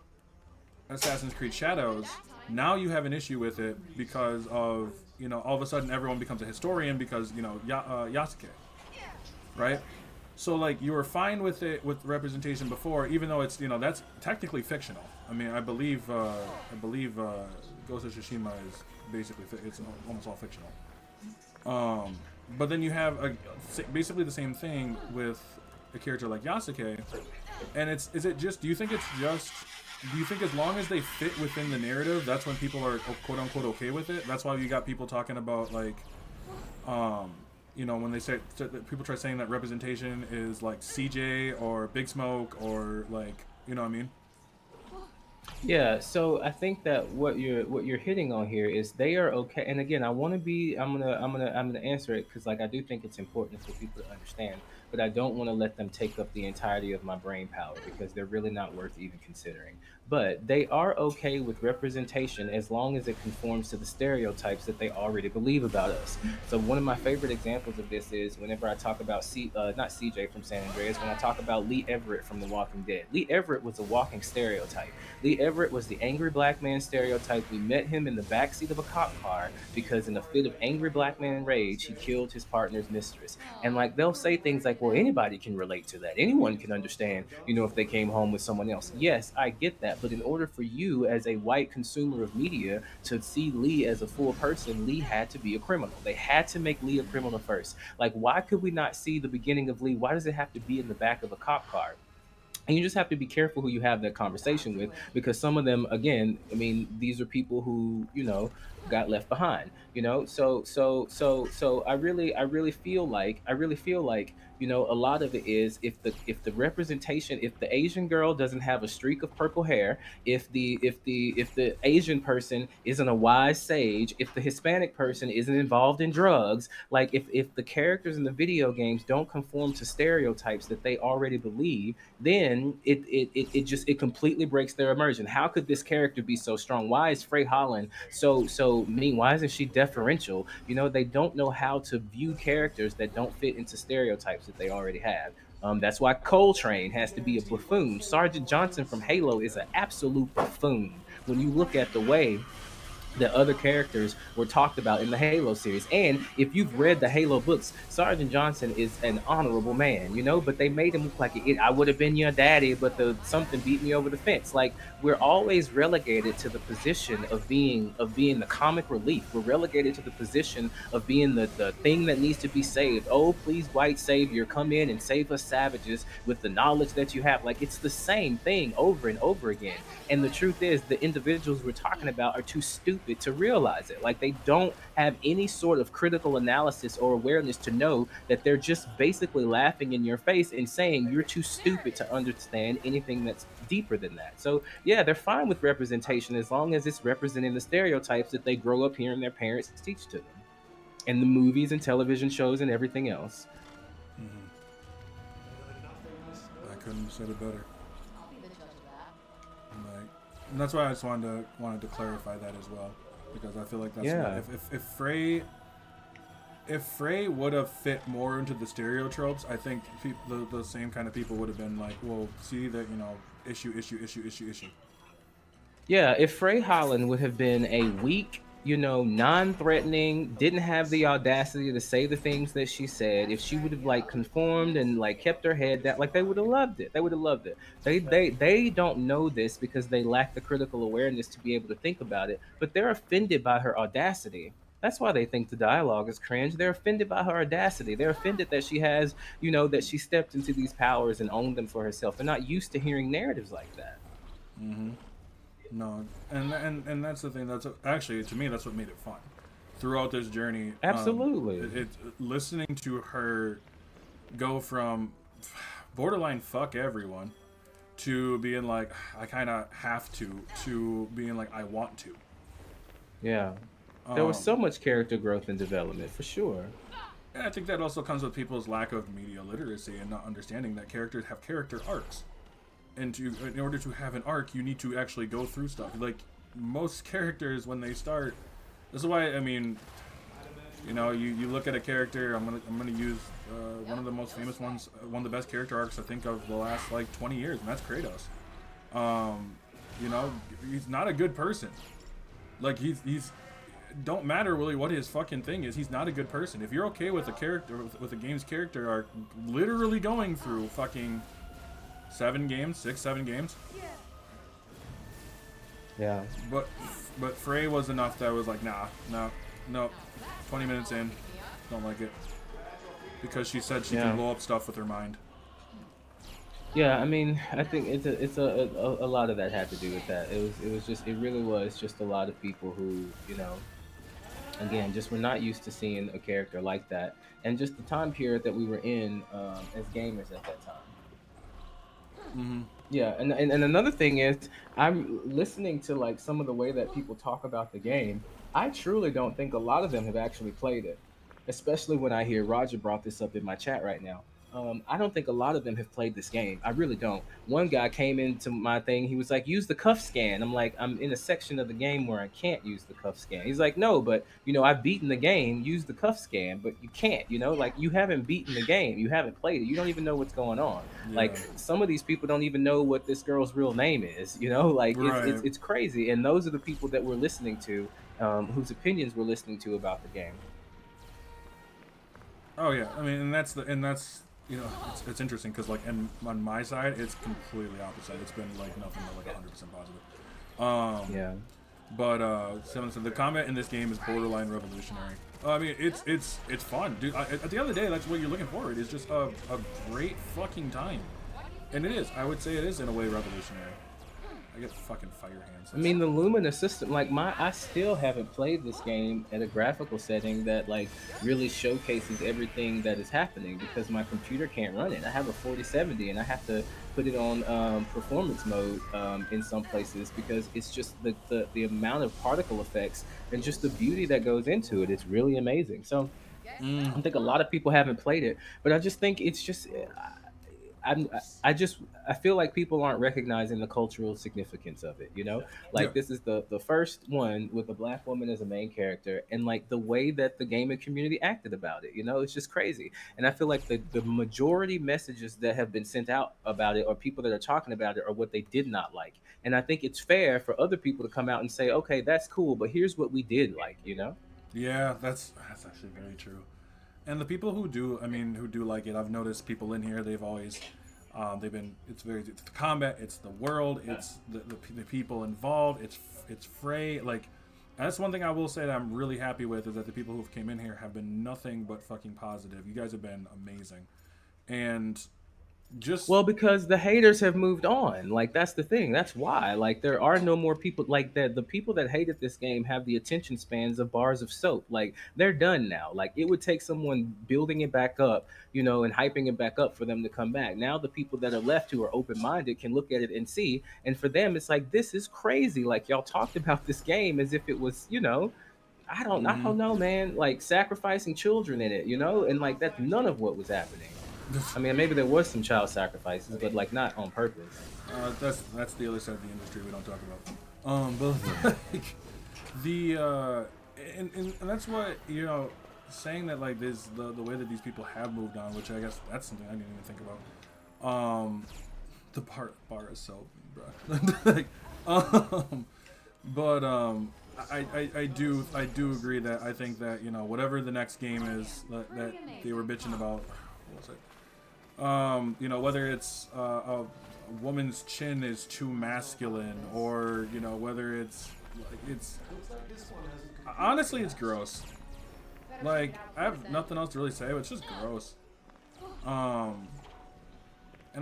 Assassin's Creed Shadows, now you have an issue with it because of, you know, all of a sudden everyone becomes a historian because, you know, Yasuke, right? So like you were fine with it with representation before, even though it's, you know, that's technically fictional. I mean, I believe Ghost of Tsushima is basically it's almost all fictional. But then you have basically the same thing with a character like Yasuke, and is it just? Do you think as long as they fit within the narrative, that's when people are quote unquote okay with it? That's why you got people talking about like, you know, when they say people try saying that representation is like CJ or Big Smoke or like, you know what I mean? Yeah, so I think that what you're hitting on here is they are okay. And again, I want to be I'm gonna answer it because like I do think it's important for people to understand. but I don't want to let them take up the entirety of my brain power because they're really not worth even considering. But they are okay with representation as long as it conforms to the stereotypes that they already believe about us. So one of my favorite examples of this is whenever I talk about not CJ from San Andreas, when I talk about Lee Everett from The Walking Dead. Lee Everett was a walking stereotype. Lee Everett was the angry black man stereotype. We met him in the backseat of a cop car because in a fit of angry black man rage, he killed his partner's mistress. And like they'll say things like, well, anybody can relate to that. Anyone can understand, if they came home with someone else. Yes, I get that. But in order for you as a white consumer of media to see Lee as a full person, Lee had to be a criminal. They had to make Lee a criminal first. Like, why could we not see the beginning of Lee? Why does it have to be in the back of a cop car? And you just have to be careful who you have that conversation with because some of them, again, I mean, these are people who got left behind. So I really feel like a lot of it is if the representation, if the Asian girl doesn't have a streak of purple hair, if the Asian person isn't a wise sage, if the Hispanic person isn't involved in drugs, like if the characters in the video games don't conform to stereotypes that they already believe, then it completely breaks their immersion. How could this character be so strong? Why is Frey Holland so mean? Why isn't she deferential? They don't know how to view characters that don't fit into stereotypes that they already have. That's why Coltrane has to be a buffoon. Sergeant Johnson from Halo is an absolute buffoon. When you look at the way that other characters were talked about in the Halo series. And if you've read the Halo books, Sergeant Johnson is an honorable man, but they made him look like I would have been your daddy, but the something beat me over the fence. Like we're always relegated to the position of being the comic relief. We're relegated to the position of being the thing that needs to be saved. Oh, please, white savior, come in and save us savages with the knowledge that you have. Like it's the same thing over and over again. And the truth is, the individuals we're talking about are too stupid to realize it. Like they don't have any sort of critical analysis or awareness to know that they're just basically laughing in your face and saying you're too stupid to understand anything that's deeper than that. So yeah, they're fine with representation as long as it's representing the stereotypes that they grow up hearing their parents teach to them, and the movies and television shows and everything else. I couldn't have said it better. Like, and that's why I just wanted to clarify that as well, because I feel like that's if Frey would have fit more into the stereotypes, I think the same kind of people would have been like, well, see that issue. Yeah, if Frey Holland would have been a weak, non-threatening, didn't have the audacity to say the things that she said, if she would have like conformed and like kept her head down, like they would have loved it. They would have loved it. They don't know this because they lack the critical awareness to be able to think about it, but they're offended by her audacity. That's why they think the dialogue is cringe. They're offended by her audacity. They're offended that she has, that she stepped into these powers and owned them for herself. They're not used to hearing narratives like that. Mm-hmm. No, and that's the thing. That's actually, to me, that's what made it fun throughout this journey. Absolutely. It listening to her go from borderline fuck everyone to being like I kind of have to being like I want to. Yeah. There was so much character growth and development for sure. And I think that also comes with people's lack of media literacy and not understanding that characters have character arcs. And in order to have an arc, you need to actually go through stuff. Like most characters, when they start, this is why I mean, you look at a character. I'm gonna use one of the most famous ones, one of the best character arcs I think of the last like 20 years, and that's Kratos. He's not a good person. Like he's don't matter really what his fucking thing is. He's not a good person. If you're okay with a character with a game's character arc, literally going through fucking 7 games. Yeah. But Frey was enough that I was like, no. 20 minutes in, don't like it. Because she said she can blow up stuff with her mind. Yeah, I mean, I think it's a lot of that had to do with that. It really was just a lot of people who, again, just were not used to seeing a character like that, and just the time period that we were in as gamers at that time. Mm-hmm. Yeah, and another thing is, I'm listening to like some of the way that people talk about the game. I truly don't think a lot of them have actually played it, especially when I hear Roger brought this up in my chat right now. I don't think a lot of them have played this game. I really don't. One guy came into my thing. He was like, "Use the cuff scan." I'm like, "I'm in a section of the game where I can't use the cuff scan." He's like, "No, but I've beaten the game. Use the cuff scan, but you can't. Like you haven't beaten the game. You haven't played it. You don't even know what's going on. Yeah. Like some of these people don't even know what this girl's real name is. Like it's Right. it's crazy. And those are the people that we're listening to, whose opinions we're listening to about the game. Oh yeah, I mean, and that's it's interesting because like on my side it's completely opposite. It's been like nothing but like 100% positive. Yeah. But Seven said the combat in this game is borderline revolutionary. I mean, it's fun, dude. At the end of the day, that's what you're looking for. It is just a great fucking time, and it is. I would say it is in a way revolutionary. I get fucking fire hands. I mean, the Lumina system, like I still haven't played this game at a graphical setting that like really showcases everything that is happening because my computer can't run it. I have a 4070 and I have to put it on performance mode in some places because it's just the amount of particle effects and just the beauty that goes into it. It's really amazing. So I think a lot of people haven't played it, but I just think it's just I'm I feel like people aren't recognizing the cultural significance of it, Yeah. like this is the first one with a black woman as a main character, and like the way that the gaming community acted about it, it's just crazy. And I feel like the majority messages that have been sent out about it, or people that are talking about it, are what they did not like. And I think it's fair for other people to come out and say, okay, that's cool, but here's what we did like. Yeah, that's actually very true. And the people who do, I mean, who do like it, I've noticed people in here. They've always, it's the combat, it's the world, it's the people involved, it's Frey. Like, that's one thing I will say that I'm really happy with is that the people who came in here have been nothing but fucking positive. You guys have been amazing, and just Well, because the haters have moved on. Like that's the thing. That's why. Like there are no more people like that. The people that hated this game have the attention spans of bars of soap. Like they're done now. Like it would take someone building it back up, and hyping it back up for them to come back. Now the people that are left who are open minded can look at it and see. And for them, it's like this is crazy. Like y'all talked about this game as if it was, I don't know, man. Like sacrificing children in it, and like that's none of what was happening. I mean, maybe there was some child sacrifices, but like not on purpose. that's the other side of the industry we don't talk about. But like the and that's what saying that like this the way that these people have moved on, which I guess that's something I didn't even think about. The bar is so bro. Like, but I do agree that I think that whatever the next game is that they were bitching about, what was it? Whether it's a woman's chin is too masculine, or whether it's like it's honestly it's gross. Like I have nothing else to really say, but it's just gross. And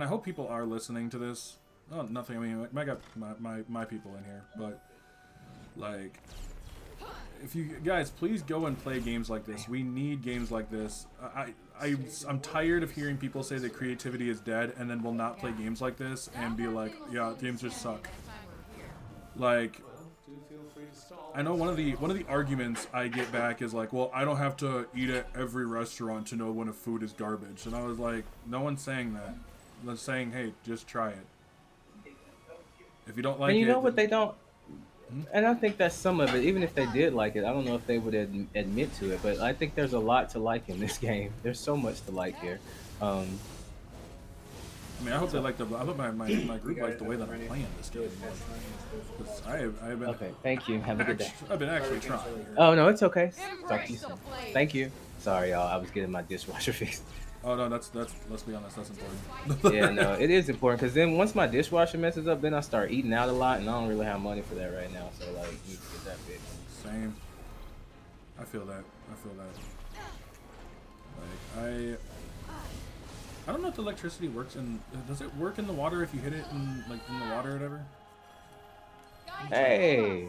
I hope people are listening to this. Oh, nothing. I mean, I got my people in here, but like, if you guys please go and play games like this. We need games like this. I'm tired of hearing people say that creativity is dead and then will not play games like this and be like, yeah, games just suck. Like, I know one of the arguments I get back is like, well, I don't have to eat at every restaurant to know when a food is garbage. And I was like, no one's saying that. They're saying, hey, just try it. If you don't like And you it, know what they don't. And I think that's some of it. Even if they did like it, I don't know if they would admit to it. But I think there's a lot to like in this game. There's so much to like here. I mean, I hope they like I hope my group likes the way that I'm playing this game. 'Cause I've been Okay, thank you. Have a good day. I've been actually trying. Oh no, it's okay. Talk to you Embrace the soon. flame. Thank you. Sorry, y'all. I was getting my dishwasher fixed. Oh no, that's let's be honest, that's important. Yeah, no, it is important because then once my dishwasher messes up, then I start eating out a lot, and I don't really have money for that right now. So like, need to get that fixed. Same. I feel that. Like I don't know if the electricity works in. Does it work in the water if you hit it in the water or whatever? Hey.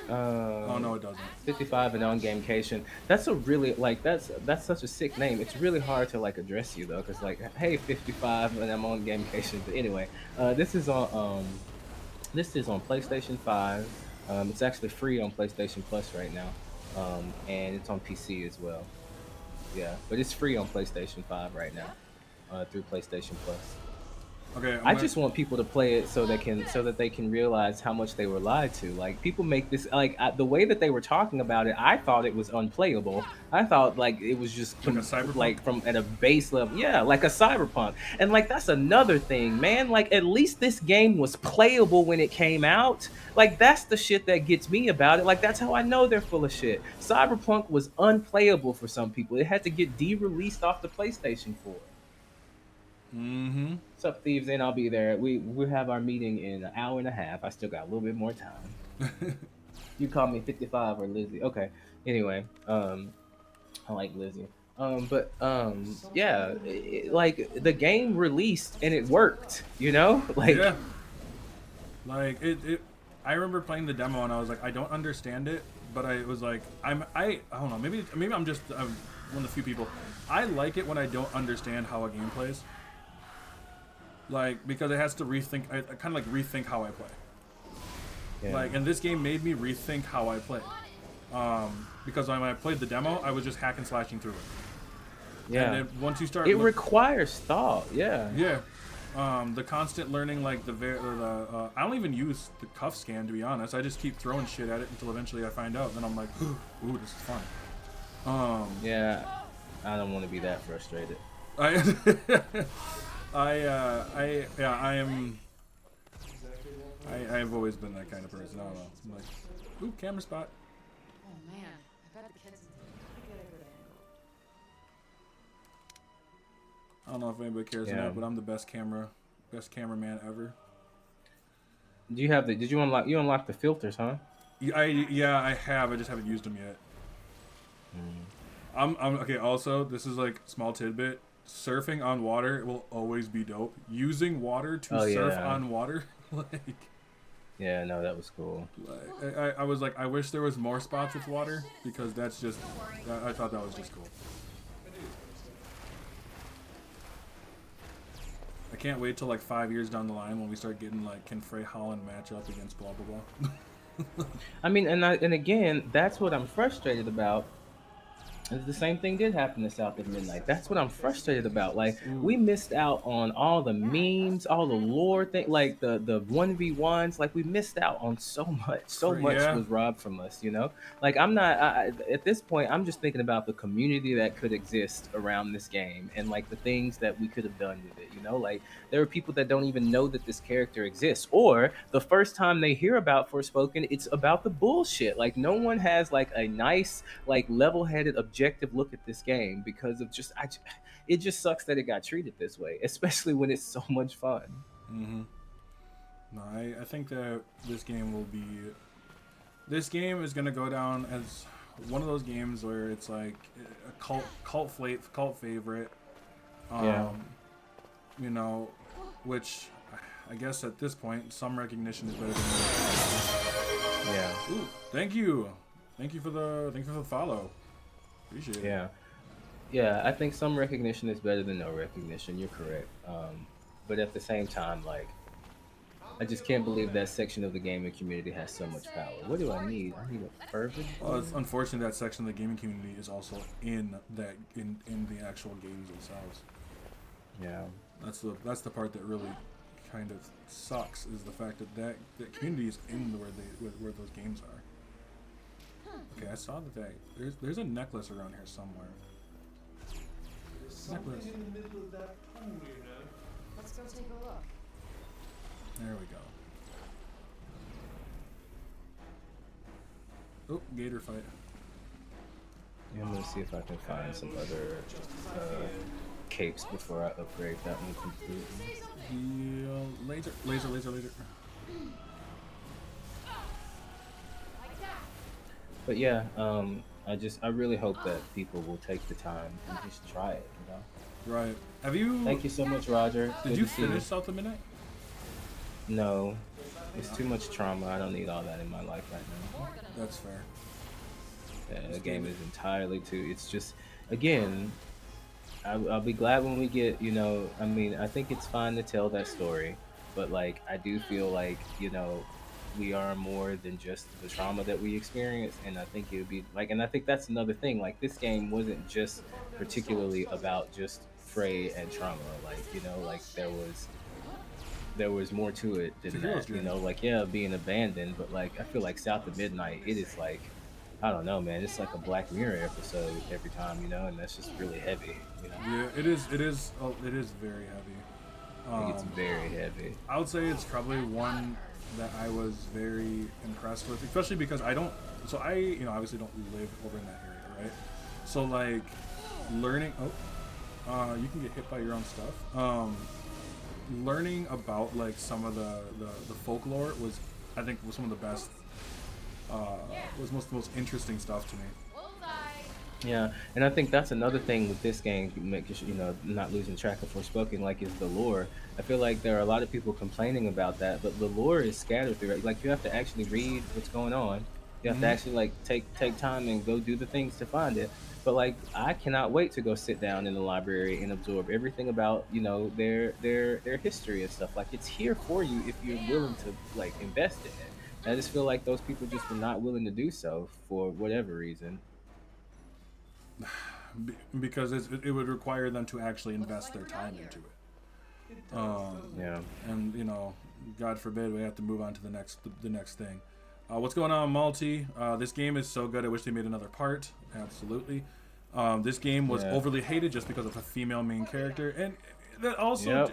Oh no, it doesn't. 55 and on gamecation. That's a really like that's such a sick name. It's really hard to like address you though, because like, hey, 55 and I'm on gamecation. But anyway, this is on PlayStation 5. It's actually free on PlayStation Plus right now, and it's on PC as well. Yeah, but it's free on PlayStation 5 right now. through PlayStation Plus. Okay, I just want people to play it so that they can realize how much they were lied to. Like people make this the way that they were talking about it. I thought it was unplayable. I thought like it was just like a cyberpunk. like from at a base level. Yeah, like a cyberpunk. And like that's another thing, man. Like at least this game was playable when it came out. Like that's the shit that gets me about it. Like that's how I know they're full of shit. Cyberpunk was unplayable for some people. It had to get de-released off the PlayStation 4. Mm-hmm. What's up, thieves? And I'll be there. We have our meeting in an hour and a half. I still got a little bit more time. You call me 55 or Lizzie. Okay. Anyway, I like Lizzie. Yeah, like the game released and it worked. You know, like Yeah. Like it. I remember playing the demo and I was like, I don't understand it, but I was like, I don't know. Maybe I'm just one of the few people. I like it when I don't understand how a game plays. Like because it has to rethink. I kind of like rethink how I play. yeah. Like, and this game made me rethink how I play. Because when I played the demo, I was just hack and slashing through it. Yeah. And then once you start, It requires thought. Yeah. yeah. The constant learning, like I don't even use the cuff scan to be honest. I just keep throwing shit at it until eventually I find out. Then I'm like, ooh, this is fun. Yeah. I don't want to be that frustrated. I've always been that kind of person. I don't know. I'm like, ooh, camera spot. Oh man, I bet the kids get a good angle. I don't know if anybody cares or Yeah. not, but I'm the best cameraman ever. Do you have the? Did you unlock the filters, huh? Yeah, I have. I just haven't used them yet. I'm okay. Also, this is like small tidbit. Surfing on water will always be dope. Using water to surf yeah. on water, like. Yeah, no, that was cool. I was like, I wish there was more spots with water because that's just. I thought that was just cool. I can't wait till like 5 years down the line when we start getting like, can Frey Holland match up against blah blah blah. I mean, and again, that's what I'm frustrated about. Is the same thing did happen to South at Midnight. That's what I'm frustrated about. Like we missed out on all the memes, all the lore thing, like the 1v1s. Like we missed out on so much. So much Yeah. was robbed from us. You know, like I'm not at this point. I'm just thinking about the community that could exist around this game and like the things that we could have done with it. You know, like there are people that don't even know that this character exists, or the first time they hear about Forspoken, it's about the bullshit. Like no one has like a nice, like level-headed, objective look at this game because of just it just sucks that it got treated this way, especially when it's so much fun. Mm-hmm. No, I think that this game will be. This game is gonna go down as one of those games where it's like a cult favorite. Yeah. You know, which I guess at this point, some recognition is better than no. Yeah. Ooh, thank you for the follow. Appreciate it. Yeah, I think some recognition is better than no recognition. You're correct. But at the same time, like, I just can't believe that section of the gaming community has so much power. What do I need? I need a fervent. Well, it's unfortunate that section of the gaming community is also in the actual games themselves. Yeah. That's the part that really kind of sucks, is the fact that community is in where those games are. Okay, I saw that there's a necklace around here somewhere. There's something in the middle of that pool, you know. Let's go take a look. There we go. Oh, gator fight. Yeah, I'm gonna see if I can find some other capes before I upgrade that one completely. Laser. But yeah, I really hope that people will take the time and just try it. You know. Right. Have you? Thank you so much, Roger. Did Good you to see finish South of Midnight? No, it's too much trauma. I don't need all that in my life right now. That's fair. Yeah, the game is entirely too. It's just, again, I'll be glad when we get. You know, I mean, I think it's fine to tell that story, but like, I do feel like, you know, we are more than just the trauma that we experience, and I think it would be like, and I think that's another thing. Like, this game wasn't just particularly about just betrayed and trauma. Like, like there was more to it It's a than hero's that. journey. Like, yeah, being abandoned, but like I feel like South of Midnight, it is like, I don't know, man. It's like a Black Mirror episode every time, and that's just really heavy. Yeah, it is. It is. Oh, it is very heavy. It gets very heavy. I would say it's probably one that I was very impressed with, especially because I don't. So I, obviously don't live over in that area, right? So like, learning. Oh, you can get hit by your own stuff. Learning about like some of the folklore was, I think, was some of the best. Was the most interesting stuff to me. Bullseye. Yeah, and I think that's another thing with this game, making sure, not losing track of Forspoken, like, is the lore. I feel like there are a lot of people complaining about that, but the lore is scattered through. Like, you have to actually read what's going on. You have to actually like take time and go do the things to find it. But like, I cannot wait to go sit down in the library and absorb everything about their history and stuff. Like, it's here for you if you're willing to like invest in it. And I just feel like those people just were not willing to do so for whatever reason. Because it would require them to actually invest their time into it. Yeah. And God forbid we have to move on to the next thing. What's going on, Malty? This game is so good. I wish they made another part. Absolutely. This game was overly hated just because of a female main character, and that also,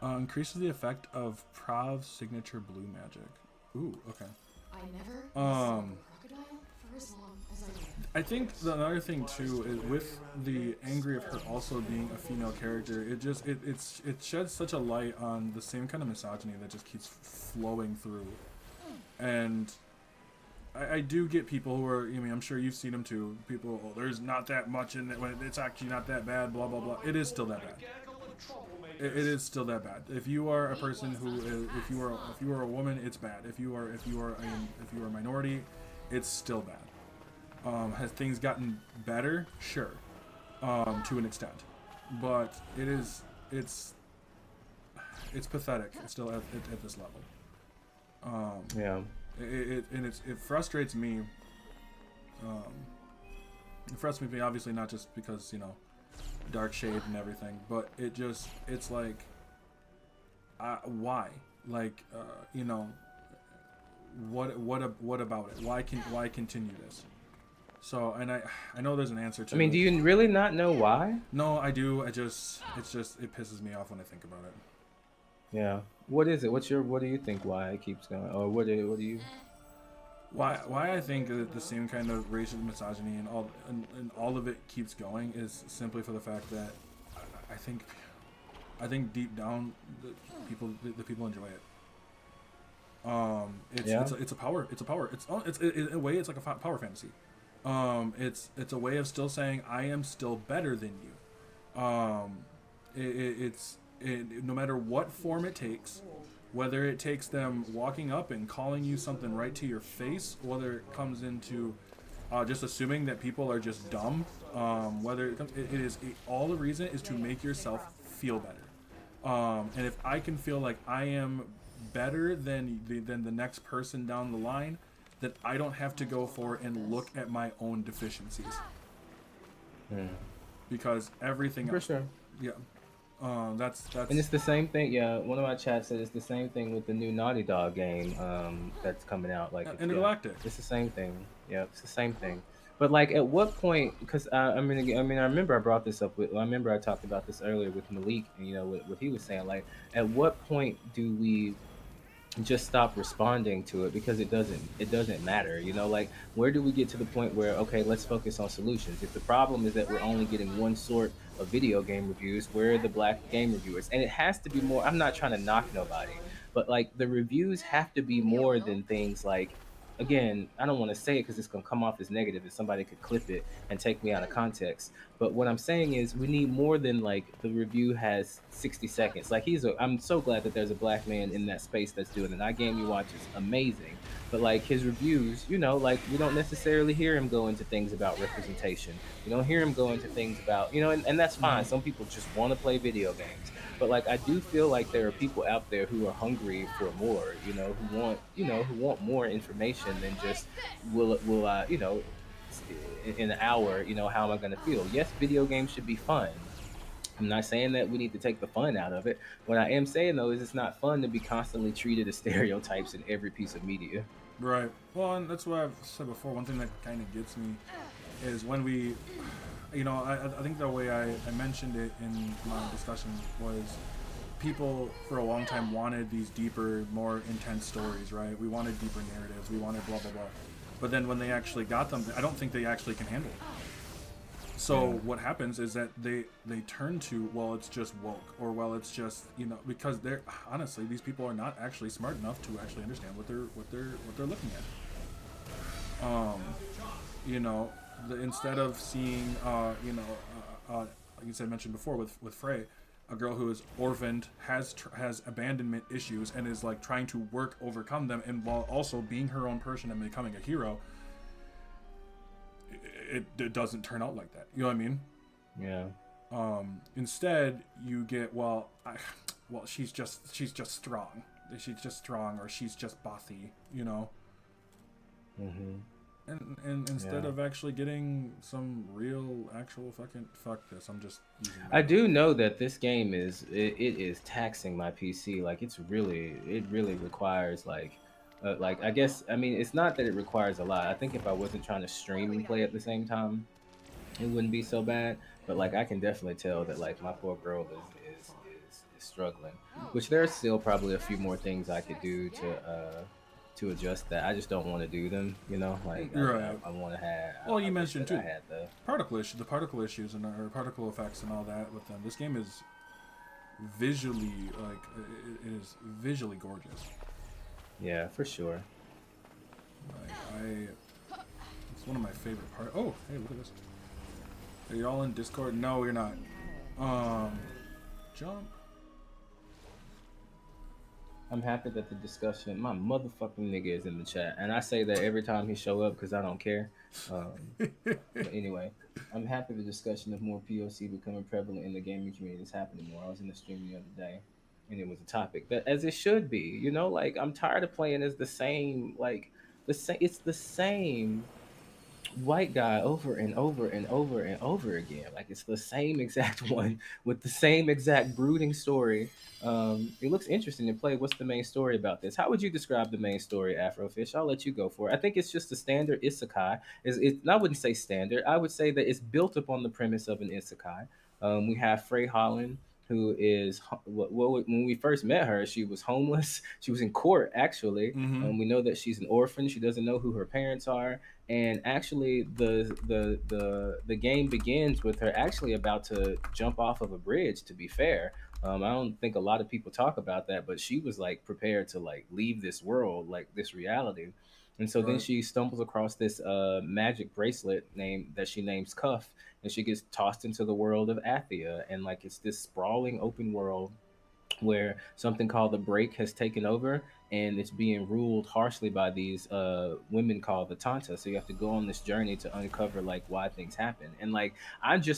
increases the effect of Prav's signature blue magic. Ooh, okay. I never saw a crocodile for as long as I lived. I think another thing too is with the angry of her also being a female character, it sheds such a light on the same kind of misogyny that just keeps flowing through. And I do get people who are, I'm sure you've seen them too. People, there's not that much in it when it's actually not that bad. Blah blah blah. It is still that bad. It is still that bad. If you are a person who is, if you are a woman, it's bad. If you are a minority, it's still bad. Has things gotten better? Sure, to an extent, but it's pathetic. It's still at this level. It frustrates me. It frustrates me, obviously, not just because dark shade and everything, but it's like, why? Like, what about it? Why continue this? So, and I know there's an answer to. I mean, do you really not know why? No, I do. It pisses me off when I think about it. Yeah. What is it? What do you think why it keeps going? Or what do you? Why I think that the same kind of racial misogyny and all of it keeps going is simply for the fact that I think deep down the people enjoy it. It's a power. In a way it's like a power fantasy. It's a way of still saying I am still better than you. No matter what form it takes, whether it takes them walking up and calling you something right to your face, whether it comes into just assuming that people are just dumb, whether all the reason is to make yourself feel better. And if I can feel like I am better than the next person down the line, that I don't have to go for and look at my own deficiencies. Because everything For else, sure. yeah. That's And it's the same thing. Yeah, one of my chats said it's the same thing with the new Naughty Dog game that's coming out. Like, Intergalactic. It's the same thing. Yeah, it's the same thing. But like, at what point? Because I remember I brought this up with. I remember I talked about this earlier with Malik, and what he was saying. Like, at what point do we just stop responding to it because it doesn't matter, like, where do we get to the point where, okay, let's focus on solutions? If the problem is that we're only getting one sort of video game reviews, where are the black game reviewers? And it has to be more. I'm not trying to knock nobody, but like, the reviews have to be more than things like, again, I don't want to say it because it's going to come off as negative and somebody could clip it and take me out of context. But what I'm saying is we need more than like the review has 60 seconds. Like, I'm so glad that there's a black man in that space that's doing it. That game you watch is amazing. But like, his reviews, like, we don't necessarily hear him go into things about representation. We don't hear him go into things about, and that's fine. Some people just want to play video games. But like, I do feel like there are people out there who are hungry for more, who want more information than just will I, in an hour, how am I going to feel? Yes, video games should be fun, I'm not saying that we need to take the fun out of it. What I am saying though is it's not fun to be constantly treated as stereotypes in every piece of media. Right. Well, and that's what I've said before. One thing that kind of gets me is when we, I think the way I mentioned it in my discussion was people for a long time wanted these deeper, more intense stories, right? We wanted deeper narratives. We wanted blah, blah, blah. But then when they actually got them, I don't think they actually can handle it. So what happens is that they turn to, well, it's just woke, or well, it's just, because they're honestly, these people are not actually smart enough to actually understand what they're looking at. Instead of seeing, like you said, mentioned before with Frey, a girl who is orphaned, has abandonment issues, and is like trying to overcome them, and while also being her own person and becoming a hero. It doesn't turn out like that. You know what I mean? Yeah. Instead, you get she's just strong. She's just strong, or she's just bothy. Mm-hmm. And instead of actually getting some real actual fuck this, I'm just using I do know that this game it is taxing my PC. Like it really requires like I guess, I mean, it's not that it requires a lot. I think if I wasn't trying to stream and play at the same time, it wouldn't be so bad. But like I can definitely tell that like my poor girl is struggling. Which there's still probably a few more things I could do to adjust that. I just don't want to do them, Like right. I want to have. Well, you mentioned too I had the particle issues and or particle effects and all that with them. This game is visually it is visually gorgeous. Yeah, for sure. It's one of my favorite parts. Oh, hey, look at this. Are you all in Discord? No, you're not. Jump. I'm happy that the discussion, my motherfucking nigga is in the chat, and I say that every time he show up because I don't care. But anyway, I'm happy the discussion of more POC becoming prevalent in the gaming community is happening more. I was in the stream the other day, and it was a topic that, as it should be, like I'm tired of playing as the same, like it's the same white guy over and over and over and over again. Like it's the same exact one with the same exact brooding story. It looks interesting to play. What's the main story about this? How would you describe the main story, Afrofish? I'll let you go for it. I think it's just a standard isekai. I wouldn't say standard. I would say that it's built upon the premise of an isekai. We have Frey Holland, who is when we first met her, she was homeless. She was in court actually. Mm-hmm. We know that she's an orphan. She doesn't know who her parents are, and actually the game begins with her actually about to jump off of a bridge. To be fair, I don't think a lot of people talk about that, but she was like prepared to like leave this world, like this reality. And so then she stumbles across this magic bracelet that she names Cuff, and she gets tossed into the world of Athia, and like it's this sprawling open world where something called the break has taken over, and it's being ruled harshly by these women called the Tanta. So you have to go on this journey to uncover like why things happen. And like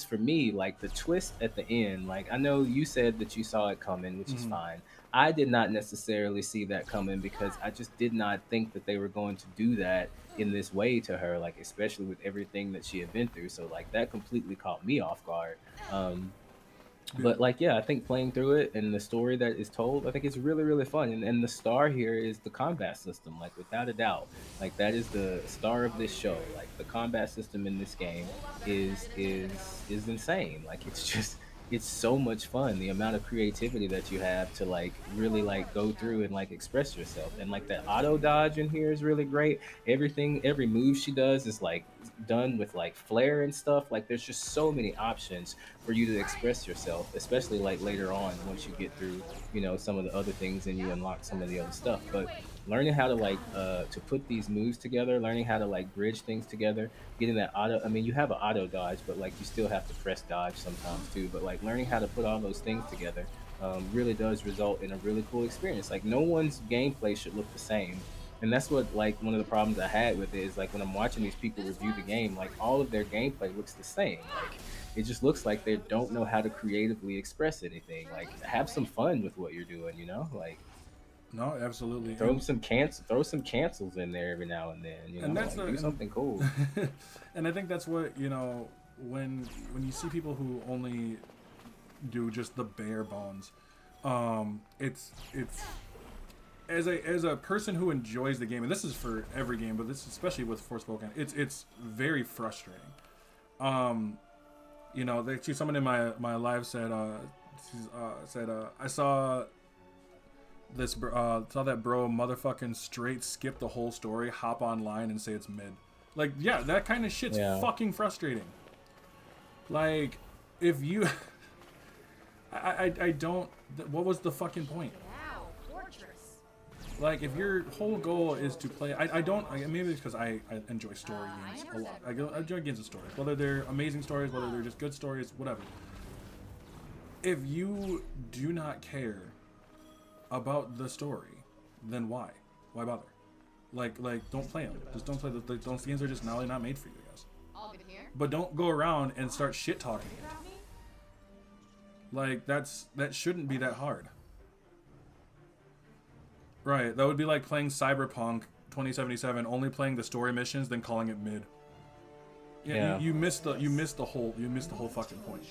for me, like the twist at the end, like I know you said that you saw it coming, which is fine. I did not necessarily see that coming because I just did not think that they were going to do that in this way to her, like especially with everything that she had been through. So like that completely caught me off guard. But like, yeah, I think playing through it and the story that is told, I think it's really, really fun. And the star here is the combat system, like without a doubt. Like that is the star of this show. Like the combat system in this game is insane. Like it's so much fun. The amount of creativity that you have to like really like go through and like express yourself. And like that auto dodge in here is really great. Every move she does is like done with like flair and stuff. Like there's just so many options for you to express yourself, especially like later on once you get through, some of the other things and you unlock some of the other stuff. But learning how to like to put these moves together, learning how to like bridge things together, getting that auto, I mean, you have an auto dodge, but like you still have to press dodge sometimes too. But like learning how to put all those things together really does result in a really cool experience. Like no one's gameplay should look the same. And that's what like one of the problems I had with it is like when I'm watching these people review the game, like all of their gameplay looks the same. Like it just looks like they don't know how to creatively express anything. Like have some fun with what you're doing, Like no, absolutely. throw some cancels in there every now and then, and that's like, do something cool. And I think that's what when you see people who only do just the bare bones. It's as a person who enjoys the game, and this is for every game, but this especially with Forspoken, it's very frustrating. You know, actually someone in my live said I saw that bro motherfucking straight skip the whole story, hop online and say it's mid. Like, yeah, that kind of shit's fucking frustrating. Like, if you I don't, what was the fucking point? Wow, fortress. Like, if your whole goal is to play, maybe it's because I enjoy story games a lot. I enjoy games of stories, whether they're amazing stories, whether they're just good stories, whatever. If you do not care about the story, then why? Why bother? Like, don't play them. Just don't play those games are just not made for you guys. All good here. But don't go around and start shit talking it. About me? Like, that shouldn't be that hard. Right, that would be like playing Cyberpunk 2077, only playing the story missions, then calling it mid. Yeah. You missed the whole fucking point.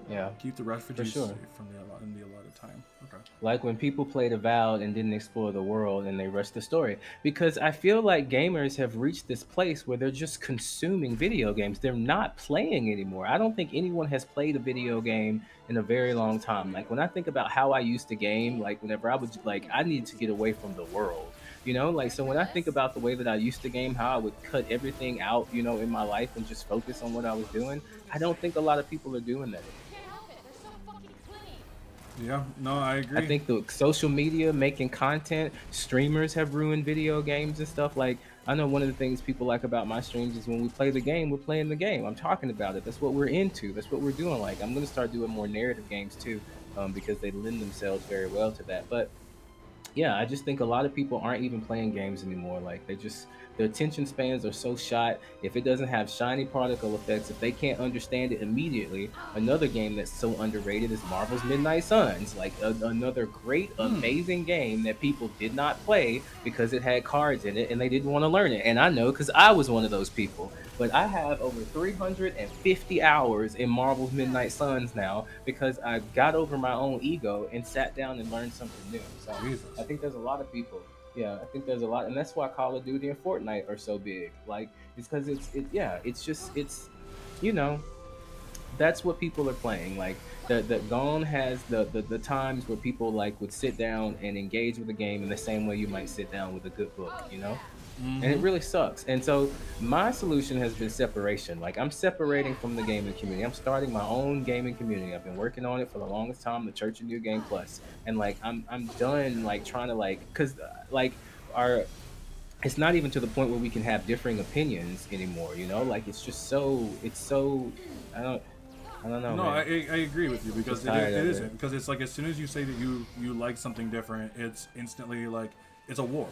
Yeah. Keep the refugees sure. safe from in the allotted time. Okay. Like when people played Avowed and didn't explore the world and they rushed the story. Because I feel like gamers have reached this place where they're just consuming video games. They're not playing anymore. I don't think anyone has played a video game in a very long time. Like when I think about how I used to game, like whenever I was like, I needed to get away from the world. You know, like, so when I think about the way that I used to game, how I would cut everything out, you know, in my life and just focus on what I was doing, I don't think a lot of people are doing that anymore. Can't help it. They're so fucking clingy. Yeah, no, I agree. I think the social media, making content, streamers have ruined video games and stuff. Like, I know one of the things people like about my streams is when we play the game, we're playing the game. I'm talking about it. That's what we're into. That's what we're doing. Like, I'm going to start doing more narrative games too, because they lend themselves very well to that. But yeah, I just think a lot of people aren't even playing games anymore. Like, their attention spans are so shot. If it doesn't have shiny particle effects, if they can't understand it immediately, another game that's so underrated is Marvel's Midnight Suns. Like another great, amazing game that people did not play because it had cards in it and they didn't want to learn it. And I know because I was one of those people. But I have over 350 hours in Marvel's Midnight Suns now because I got over my own ego and sat down and learned something new. So Jesus. I think there's a lot of people. Yeah, I think there's a lot, and that's why Call of Duty and Fortnite are so big. Like, it's because it's you know, that's what people are playing. Like, the Gone has the times where people like would sit down and engage with the game in the same way you might sit down with a good book, you know. And it really sucks. And so my solution has been separation. Like, I'm separating from the gaming community. I'm starting my own gaming community. I've been working on it for the longest time, the Church of New Game Plus. And like, I'm done like trying to like, cause like it's not even to the point where we can have differing opinions anymore, you know? Like, it's so, I don't know. No, man. I agree with you because Just tired it of isn't. Because it's like as soon as you say that you like something different, it's instantly like it's a war.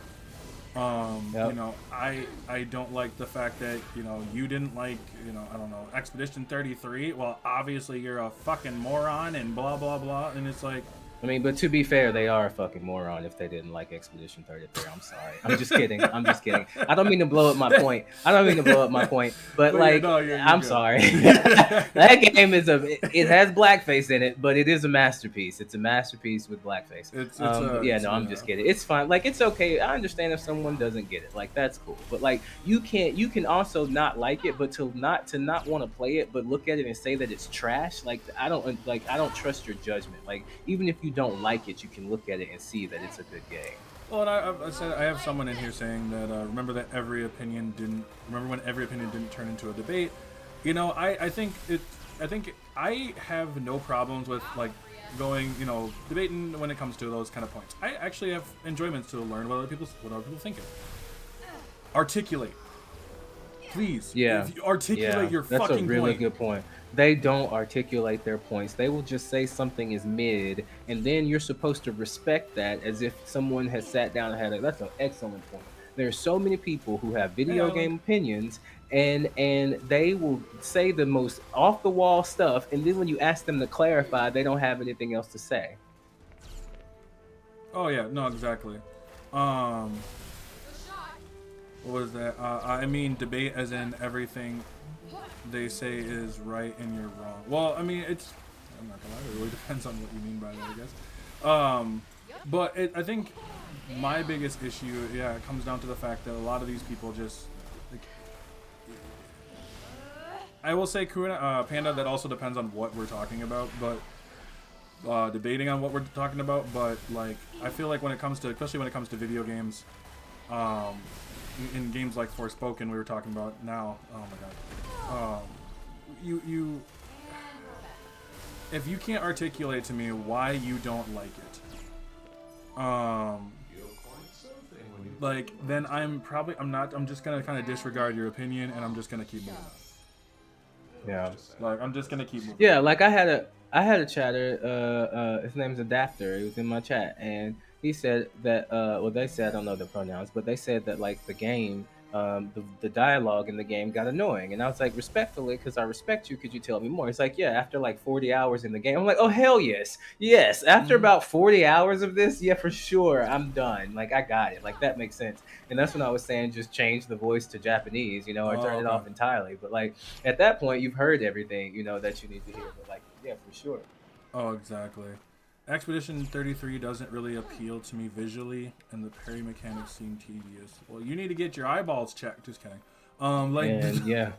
Yep. You know, I don't like the fact that, you know, you didn't like, you know, I don't know, Expedition 33. Well, obviously you're a fucking moron and blah, blah, blah. And it's like, I mean, but to be fair, they are a fucking moron if they didn't like Expedition 33. I'm sorry. I'm just kidding. I'm just kidding. I don't mean to blow up my point. But like, I'm good. sorry. That game it has blackface in it, but it is a masterpiece. It's a masterpiece with blackface. I'm just kidding. It's fine. Like, it's okay. I understand if someone doesn't get it. Like, that's cool. But like, you can also not like it, but to not want to play it, but look at it and say that it's trash. Like, I don't trust your judgment. Like, even if you don't like it, you can look at it and see that it's a good game. well, and I said I have someone in here saying that remember when every opinion didn't turn into a debate. You know, I think I have no problems with like going, you know, debating when it comes to those kind of points. I actually have enjoyments to learn what other people think of. Articulate. Please. Yeah. If you articulate your fucking point. That's a really good point. They don't articulate their points. They will just say something is mid, and then you're supposed to respect that as if someone has sat down and had it. That's an excellent point. There are so many people who have video game opinions, and they will say the most off the wall stuff, and then when you ask them to clarify, they don't have anything else to say. Oh yeah, no, exactly. What was that? I mean, debate as in everything they say is right and you're wrong. Well, I mean, it's I'm not gonna lie. It really depends on what you mean by that, I guess. But I think my biggest issue, yeah, it comes down to the fact that a lot of these people just, like, I will say, Panda, that also depends on what we're talking about, but debating on what we're talking about, but like, I feel like when it comes to, especially when it comes to video games, in games like Forspoken we were talking about now, oh my god, you if you can't articulate to me why you don't like it, like, then I'm just gonna kind of disregard your opinion, and I'm just gonna keep moving on. Yeah. Like, I'm just gonna keep moving. Yeah, like I had a chatter, his name's Adapter. He was in my chat, and he said that well, they said, I don't know the pronouns, but they said that like the game, the dialogue in the game got annoying, and I was like, respectfully, because I respect you, could you tell me more? He's like, yeah, after like 40 hours in the game. I'm like, oh hell yes, after about 40 hours of this, yeah, for sure, I'm done. Like, I got it. Like, that makes sense. And that's when I was saying just change the voice to Japanese, you know, or turn it off entirely. But like, at that point, you've heard everything, you know, that you need to hear. But like, yeah, for sure. Oh, exactly. Expedition 33 doesn't really appeal to me visually, and the parry mechanics seem tedious. Well, you need to get your eyeballs checked. Just kidding. Like, and, yeah.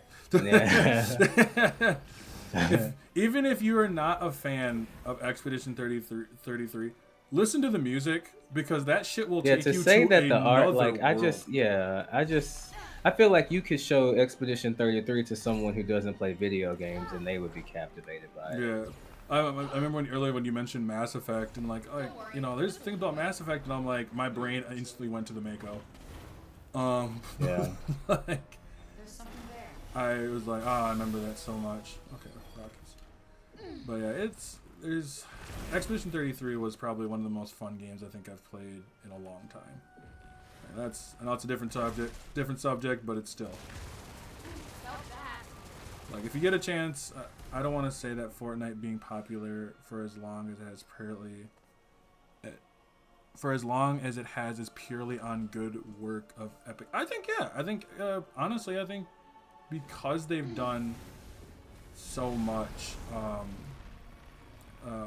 Even if you are not a fan of Expedition 33, listen to the music, because that shit will take you to say that the art, another like, world. I feel like you could show Expedition 33 to someone who doesn't play video games, and they would be captivated by it. Yeah. I remember earlier when you mentioned Mass Effect, and like, you know, there's things about Mass Effect, and I'm like, my brain instantly went to the Mako. Yeah. Like, There's something there. I was like, I remember that so much. Okay, Rockets. But yeah, there's Expedition 33 was probably one of the most fun games I think I've played in a long time. And I know it's a different subject, but it's still. Like, if you get a chance, I don't want to say that Fortnite being popular for as long as it has is purely on good work of Epic. I think, yeah. I think, honestly, because they've done so much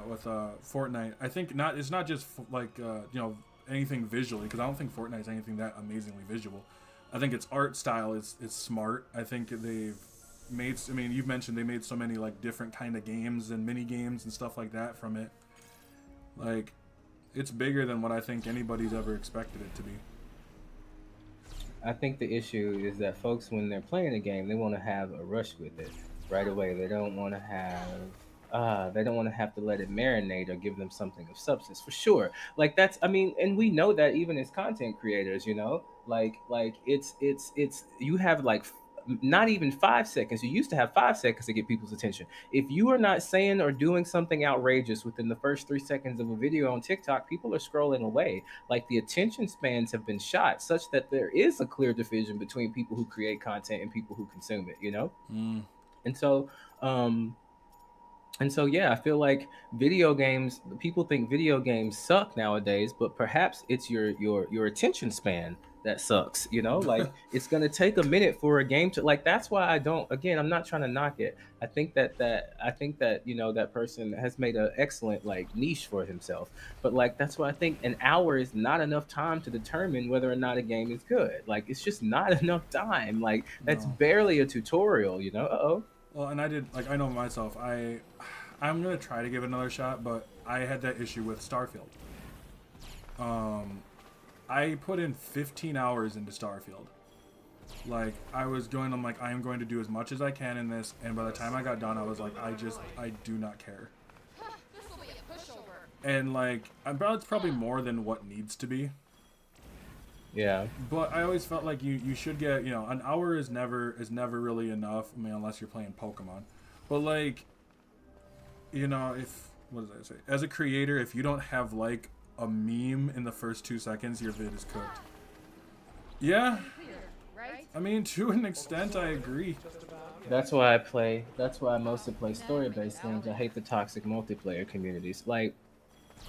with Fortnite, I think it's not just like, you know, anything visually, because I don't think Fortnite is anything that amazingly visual. I think its art style is smart. I think they've made, I mean, you've mentioned they made so many like different kind of games and mini games and stuff like that from it. Like, it's bigger than what I think anybody's ever expected it to be. I think the issue is that folks, when they're playing a game, they want to have a rush with it right away. They don't want to have to let it marinate or give them something of substance, for sure. Like, that's, I mean, and we know that even as content creators, you know, like it's you have like not even 5 seconds. You used to have 5 seconds to get people's attention. If you are not saying or doing something outrageous within the first 3 seconds of a video on TikTok, people are scrolling away. Like, the attention spans have been shot such that there is a clear division between people who create content and people who consume it, you know? And so, yeah, I feel like people think video games suck nowadays, but perhaps it's your attention span that sucks, you know? Like, it's going to take a minute for a game to, like, that's why I'm not trying to knock it. I think that, you know, that person has made an excellent, like, niche for himself. But, like, that's why I think an hour is not enough time to determine whether or not a game is good. Like, it's just not enough time. Like, that's barely a tutorial, you know? Well, and I know myself, I'm going to try to give it another shot, but I had that issue with Starfield. I put in 15 hours into Starfield. Like, I'm like, I am going to do as much as I can in this, and by the time I got done, I was like, I do not care. This'll be a pushover. And, like, it's probably more than what needs to be. Yeah. But I always felt like you should get, you know, an hour is never really enough. I mean, unless you're playing Pokemon. But, like, you know, what does I say? As a creator, if you don't have, like, a meme in the first 2 seconds, your vid is cooked. Yeah. Right? I mean, to an extent, I agree. That's why I mostly play story-based games. I hate the toxic multiplayer communities. Like,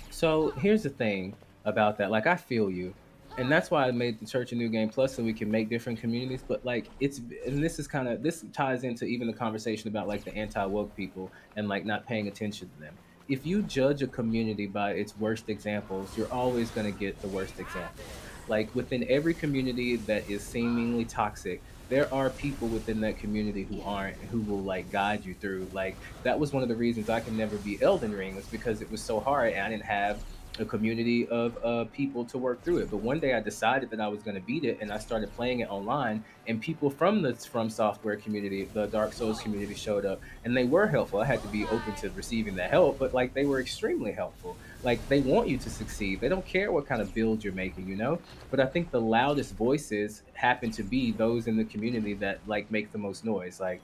so here's the thing about that. Like, I feel you. and that's why I made the Church of New Game Plus so we can make different communities. But like it's and this is kind of this ties into even the conversation about like the anti woke people and like not paying attention to them. If you judge a community by its worst examples, you're always going to get the worst examples. Like within every community that is seemingly toxic, there are people within that community who aren't, who will like guide you through. Like that was one of the reasons I can never be Elden Ring, was because it was so hard and I didn't have a community of people to work through it. But one day I decided that I was going to beat it, and I started playing it online. And people from the From Software community, the Dark Souls community, showed up, and they were helpful. I had to be open to receiving the help, but like they were extremely helpful. Like they want you to succeed. They don't care what kind of build you're making, you know. But I think the loudest voices happen to be those in the community that like make the most noise. Like,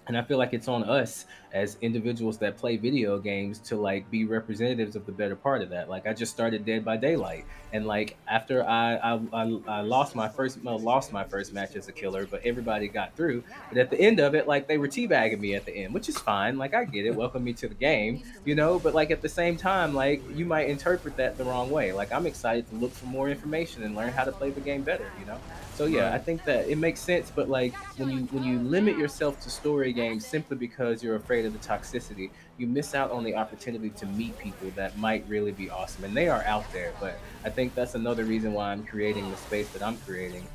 and I feel like it's on us as individuals that play video games to like be representatives of the better part of that. Like I just started Dead by Daylight, and like after I lost my first, well, lost my first match as a killer, but everybody got through. But at the end of it, like they were teabagging me at the end, which is fine. Like I get it, welcome me to the game, you know. But like at the same time, like you might interpret that the wrong way. Like I'm excited to look for more information and learn how to play the game better, you know. So yeah, I Right. think that it makes sense, but like when you limit yourself to story games simply because you're afraid of the toxicity, you miss out on the opportunity to meet people that might really be awesome, and they are out there. But I think that's another reason why I'm creating the space that I'm creating,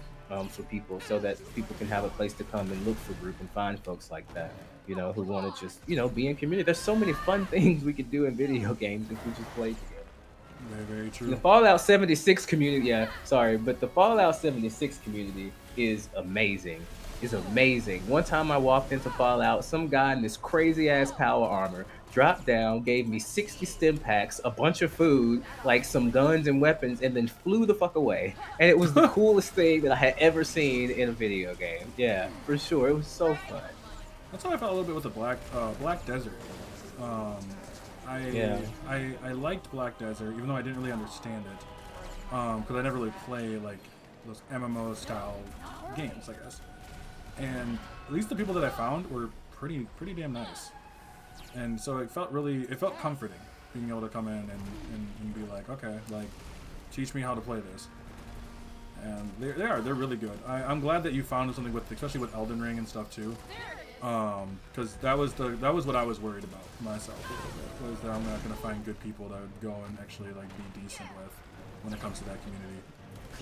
for people, so that people can have a place to come and look for group and find folks like that, you know, who want to just, you know, be in community. There's so many fun things we could do in video games if we just play together. Very, very The true. Fallout 76 community, yeah, sorry, but the Fallout 76 community is amazing. Is amazing. One time I walked into Fallout, some guy in this crazy ass power armor dropped down, gave me 60 stim packs, a bunch of food, like some guns and weapons, and then flew the fuck away. And it was the coolest thing that I had ever seen in a video game. Yeah, for sure. It was so fun. That's how I felt a little bit with the Black Desert. Um, Yeah. I liked Black Desert, even though I didn't really understand it, because I never really play like those MMO style games, I guess. And at least the people that I found were pretty damn nice, and so it felt comforting being able to come in and be like, okay, like teach me how to play this. And they're really good. I'm glad that you found something with, especially with Elden Ring and stuff too, because that was what I was worried about myself a little bit, was that I'm not gonna find good people that would go and actually like be decent with when it comes to that community.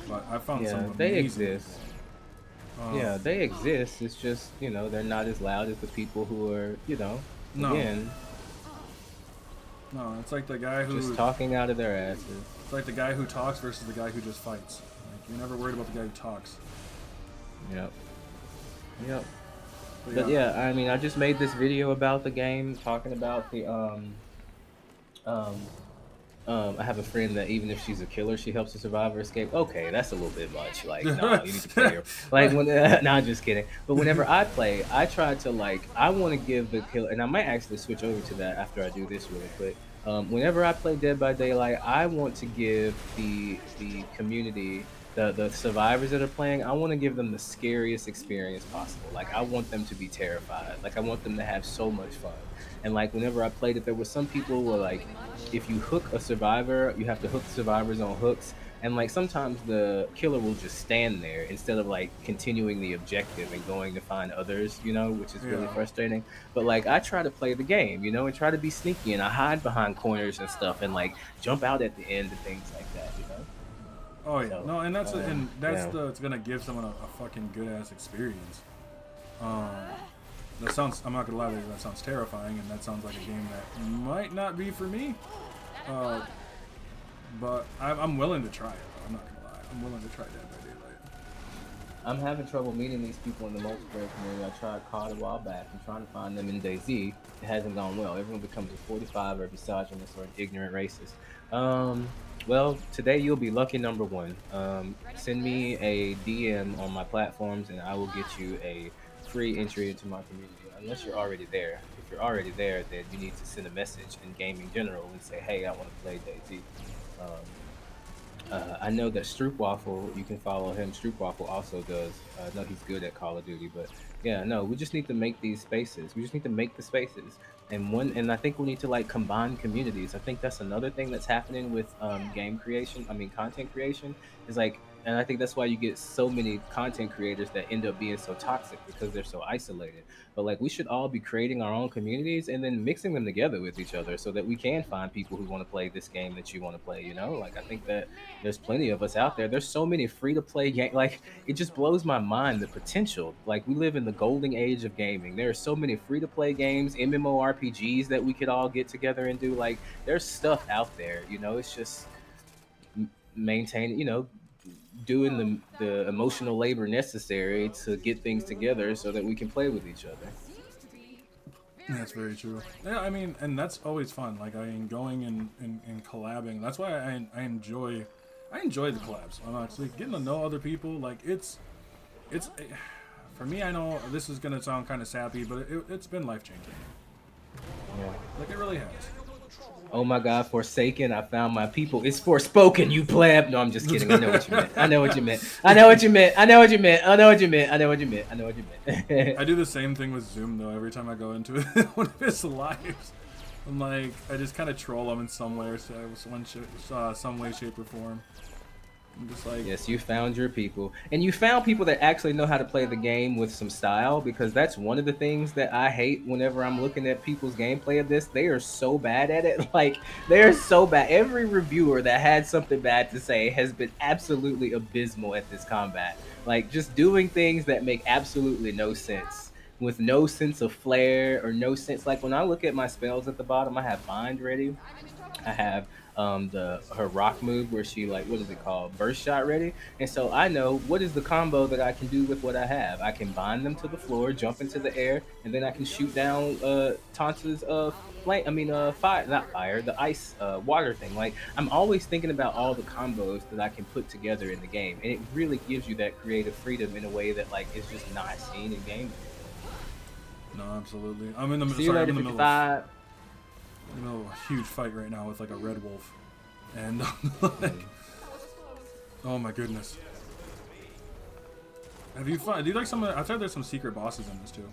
But I found some Yeah, amazing they exist. people. Yeah, they exist. It's just, you know, they're not as loud as the people who are, you know, No, again, no, it's like the guy who just talking out of their asses. it's like the guy who talks versus the guy who just fights. Like you're never worried about the guy who talks. Yep. Yep. But But yeah, I mean, I just made this video about the game, talking about the um I have a friend that even if she's a killer, she helps the survivor escape. Okay, that's a little bit much. Like, nah, you need to play her. Like, when, nah, I'm just kidding. But whenever I play, I try to like, I want to give the killer, and I might actually switch over to that after I do this really quick. Whenever I play Dead by Daylight, I want to give the community, the survivors that are playing, I want to give them the scariest experience possible. Like, I want them to be terrified. Like, I want them to have so much fun. And like, whenever I played it, there were some people who were like, if you hook a survivor, you have to hook survivors on hooks. And like sometimes the killer will just stand there instead of like continuing the objective and going to find others, you know, which is really yeah. frustrating. But like I try to play the game, you know, and try to be sneaky, and I hide behind corners and stuff and like jump out at the end and things like that, you know. Oh yeah, So no, and that's yeah. it's gonna give someone a fucking good ass experience. Um, that sounds. I'm not gonna lie to you. That sounds terrifying, and that sounds like a game that might not be for me. But I'm willing to try it. Though. I'm not gonna lie. I'm willing to try Dead by Daylight. I'm having trouble meeting these people in the multiplayer community. I tried COD a while back and trying to find them in DayZ. It hasn't gone well. Everyone becomes a 45 or misogynist or an ignorant racist. Well, today you'll be lucky number one. Send me a DM on my platforms and I will get you a free entry into my community. Unless you're already there. If you're already there, then you need to send a message in gaming general and say, hey, I want to play DayZ. I know that Stroopwafel, you can follow him. Stroopwafel also does. I know he's good at Call of Duty, but yeah, no, we just need to make these spaces. We just need to make the spaces, and I think we need to like combine communities. I think that's another thing that's happening with game creation. I mean, content creation is like, and I think that's why you get so many content creators that end up being so toxic because they're so isolated. But like, we should all be creating our own communities and then mixing them together with each other so that we can find people who want to play this game that you want to play. You know, like I think that there's plenty of us out there. There's so many free to play game. Like it just blows my mind the potential. Like we live in the golden age of gaming. There are so many free to play games, MMORPGs that we could all get together and do. Like there's stuff out there. You know, it's just maintaining. You know, doing the emotional labor necessary to get things together so that we can play with each other. That's very true. Yeah, I mean, and that's always fun. Like I mean, going and collabing. That's why I enjoy the collabs. I'm actually getting to know other people. Like it's for me. I know this is gonna sound kind of sappy, but it's been life changing. Yeah. Like it really has. Oh my God, Forsaken, I found my people. It's Forspoken, you pleb. No, I'm just kidding. I know what you meant. I know what you meant. I know what you meant. I know what you meant. I know what you meant. I know what you meant. I know what you meant. I do the same thing with Zoom though. Every time I go into one of his lives, I'm like, I just kind of troll him in some way, some way, shape, or form. I'm just like, Yes, you found your people. And you found people that actually know how to play the game with some style, because that's one of the things that I hate whenever I'm looking at people's gameplay of this. They are so bad at it. Like, they're so bad. Every reviewer that had something bad to say has been absolutely abysmal at this combat. Like, just doing things that make absolutely no sense. With no sense of flair or no sense. Like, when I look at my spells at the bottom, I have Bind ready. I have her rock move where she, like, what is it called, burst shot ready, and so I know what is the combo that I can do with what I have. I can bind them to the floor, jump into the air, and then I can shoot down Tanta's flame. I mean, fire, not fire, the ice, water thing. Like, I'm always thinking about all the combos that I can put together in the game, and it really gives you that creative freedom in a way that, like, is just not seen in gaming. no, absolutely. I'm in the See you later, 55. in the middle of a huge fight right now with like a red wolf, and like, oh my goodness. Have you found? Do you like some? I've heard there's some secret bosses in this too.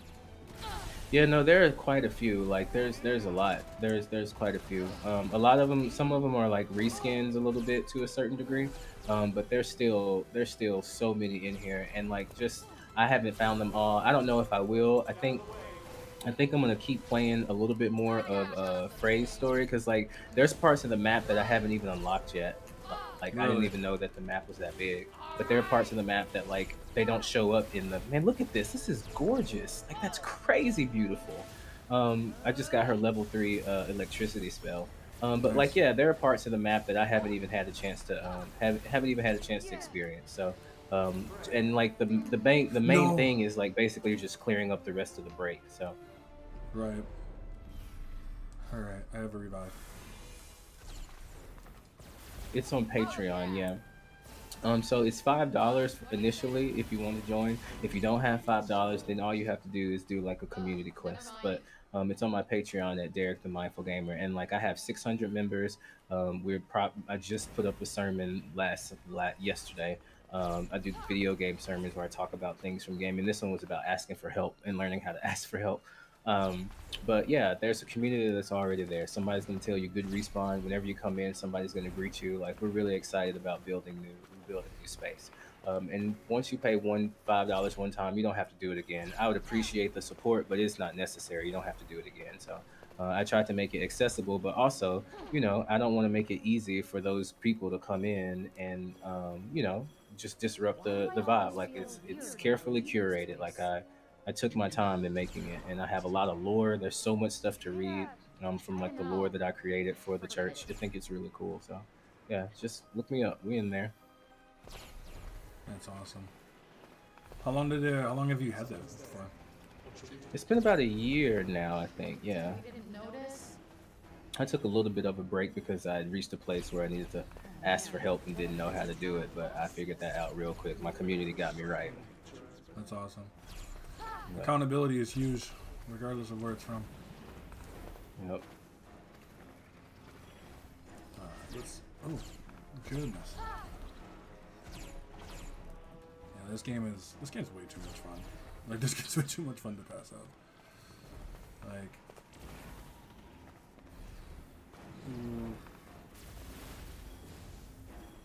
Yeah, no, there are quite a few. Like, there's a lot. There's quite a few. A lot of them, some of them are like reskins a little bit to a certain degree, but there's still so many in here, and like just I haven't found them all. I don't know if I will. I think I'm gonna keep playing a little bit more of Frey's story, because like there's parts of the map that I haven't even unlocked yet. Like I didn't Really? even know that the map was that big. But there are parts of the map that like they don't show up in the. Man, look at this. This is gorgeous. Like that's crazy beautiful. I just got her level 3 electricity spell. But like Nice. yeah, there are parts of the map that I haven't even had a chance to haven't even had a chance to experience. So and like the main No. thing is like basically just clearing up the rest of the break. So. Right. All right. I have a revive. It's on Patreon, yeah. So it's $5 initially if you want to join. If you don't have $5, then all you have to do is do like a community quest. But it's on my Patreon at Derek the Mindful Gamer, and like I have 600 members. I just put up a sermon yesterday. I do video game sermons where I talk about things from gaming. This one was about asking for help and learning how to ask for help. Um, but yeah, there's a community that's already there. Somebody's gonna tell you good respawn whenever you come in. Somebody's gonna greet you. Like we're really excited about building new space. And once you pay $5 one time, you don't have to do it again. I would appreciate the support, but it's not necessary. You don't have to do it again. So I tried to make it accessible, but also, I don't want to make it easy for those people to come in and just disrupt the vibe. Like it's carefully curated. Like I took my time in making it, and I have a lot of lore. There's so much stuff to read from like the lore that I created for the church. I think it's really cool. So, yeah, just look me up. We in there. That's awesome. How long have you had that for? It's been about a year now, I think. Yeah, You didn't notice? I took a little bit of a break because I had reached a place where I needed to ask for help and didn't know how to do it, but I figured that out real quick. My community got me right. That's awesome. But, Accountability is huge, regardless of where it's from. yep. Oh, goodness. this game's way too much fun. Like this game's way too much fun to pass up. Like,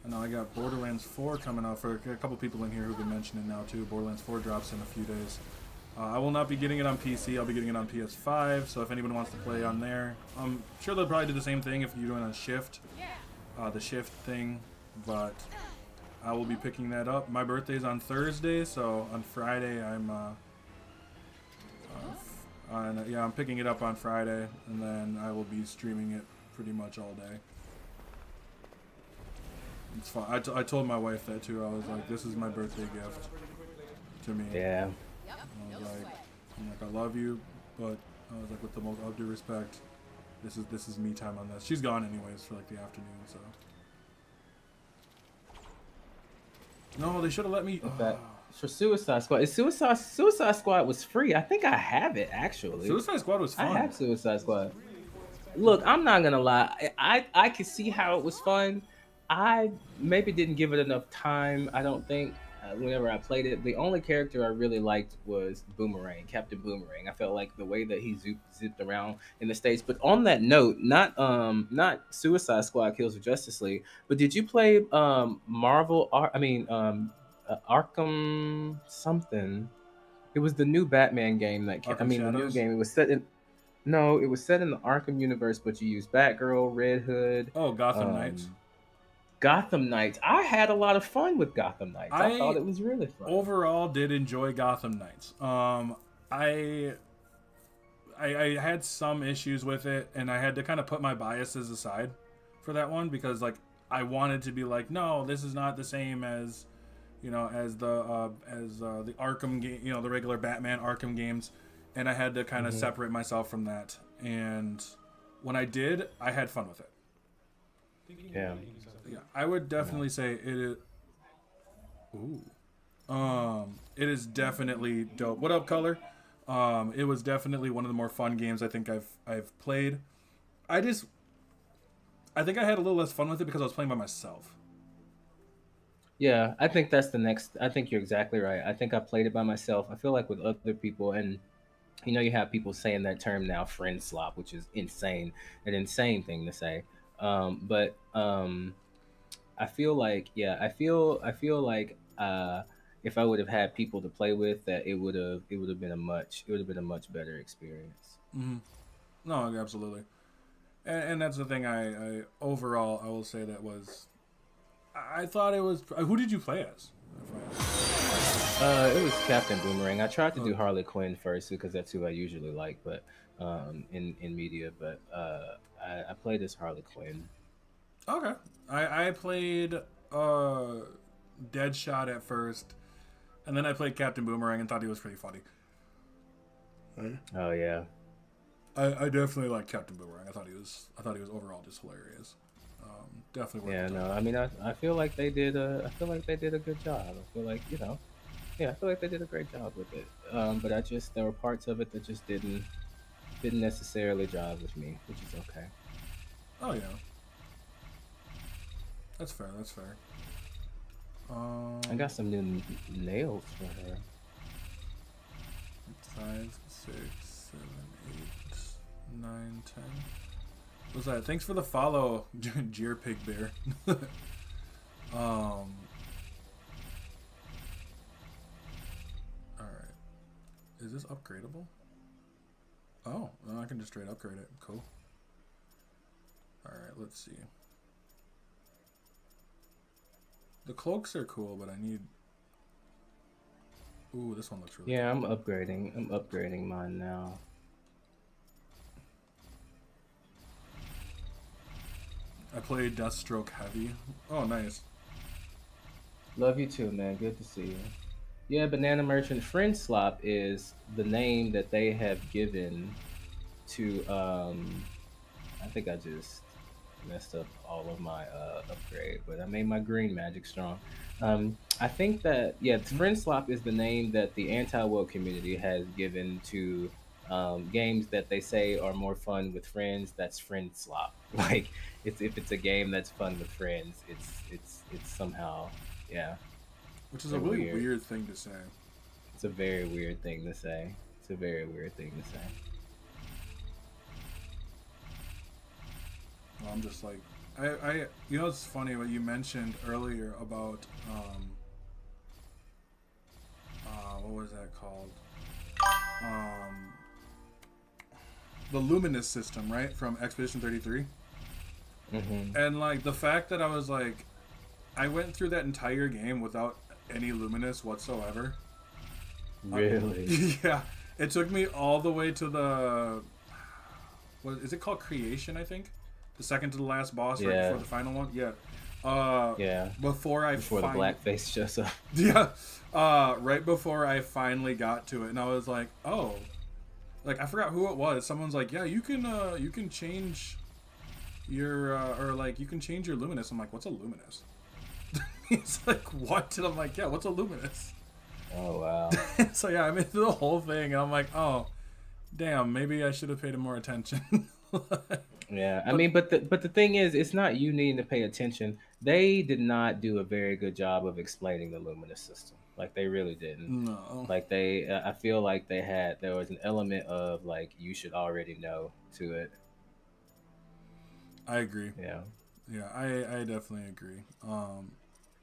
I know I got Borderlands 4 coming out for a couple people in here who've been mentioning now too. Borderlands 4 drops in a few days. I will not be getting it on PC. I'll be getting it on PS5. So if anyone wants to play on there, I'm sure they'll probably do the same thing if you're doing a shift, the shift thing. But I will be picking that up. My birthday's on Thursday, so on Friday I'm picking it up on Friday, and then I will be streaming it pretty much all day. It's fun. I told my wife that too. I was like, this is my birthday gift to me. Yeah. I'm like, I love you, but I was like, with the most due respect, this is me time on this. She's gone anyways for like the afternoon, so. No, they should have let me. For Suicide Squad, Suicide Squad was free. I think I have it actually. Suicide Squad was fun. I have Suicide Squad. Look, I'm not gonna lie. I could see how it was fun. I maybe didn't give it enough time. I don't think whenever I played it, the only character I really liked was Boomerang, Captain Boomerang. I felt like the way that he zipped around in the States. But on that note, not Suicide Squad Kills of Justice League, but did you play Arkham something? It was the new Batman game that Arkham the new Shadows? game. It was set in it was set in the Arkham universe, but you used Batgirl, Red Hood. Oh, Gotham Knights. Gotham Knights. I had a lot of fun with Gotham Knights. I thought it was really fun. Overall, did enjoy Gotham Knights. I had some issues with it, and I had to kind of put my biases aside for that one because like I wanted to be like, no, this is not the same as as the Arkham game, the regular Batman Arkham games, and I had to kind of separate myself from that. And when I did, I had fun with it. Yeah. Yeah, I would definitely say it is. It is definitely dope. What up, Color? It was definitely one of the more fun games I think I've played. I think I had a little less fun with it because I was playing by myself. Yeah, I think that's the next. I think you're exactly right. I think I played it by myself. I feel like with other people, and you have people saying that term now, friend slop, which is insane, an insane thing to say. But I feel like, I feel like if I would have had people to play with, that it would have been a much better experience. Mm-hmm. No, absolutely, and that's the thing. I overall I will say that was. I thought it was. Who did you play as? It was Captain Boomerang. I tried to do Harley Quinn first because that's who I usually like, but in media. But I played as Harley Quinn. Okay, I played Deadshot at first, and then I played Captain Boomerang and thought he was pretty funny. Oh yeah. I definitely like Captain Boomerang. I thought he was overall just hilarious. Definitely. Yeah, no. I mean, I feel like they did a good job. I feel like I feel like they did a great job with it. But there were parts of it that just didn't necessarily jive with me, which is okay. Oh yeah. That's fair. I got some new nails for her. 5, 6, 7, 8, 9, 10. What's that? Thanks for the follow, Jeer Pig Bear. Alright. Is this upgradable? Oh, then I can just straight upgrade it. Cool. Alright, let's see. The cloaks are cool, but I need... Ooh, this one looks really Yeah, I'm upgrading mine now. I played Deathstroke Heavy. Oh, nice. Love you too, man. Good to see you. Yeah, Banana Merchant Friend Slop is the name that they have given to I think I just messed up all of my upgrade, but I made my green magic strong. I think that Friend Slop is the name that the anti-woke community has given to games that they say are more fun with friends. That's Friend Slop. Like if it's a game that's fun with friends, it's somehow which is a They're really weird. weird thing to say. It's a very weird thing to say. It's a very weird thing to say. Well, I'm just like, you know, it's funny what you mentioned earlier about, what was that called? Um, the Luminous system, right, from Expedition 33. And like the fact that I was like, I went through that entire game without any Luminous whatsoever. Really? Yeah, it took me all the way to the, what is it called? Creation, I think, the second to the last boss, right Yeah. before the final one. Yeah. Yeah. Before I Before the blackface shows up. yeah, right before I finally got to it, and I was like, oh, like I forgot who it was. Someone's like, yeah, you can change your or like you can change your luminous. I'm like, what's a luminous? He's like, what? And I'm like, yeah, what's a luminous? Oh wow. So yeah, I made the whole thing, and I'm like, oh, damn, maybe I should have paid more attention. Yeah, I mean, but the thing is, it's not you needing to pay attention. They did not do a very good job of explaining the luminous system. Like they really didn't. No, Like they, I feel like there was an element of like you should already know to it. I agree. Yeah. Yeah, I definitely agree.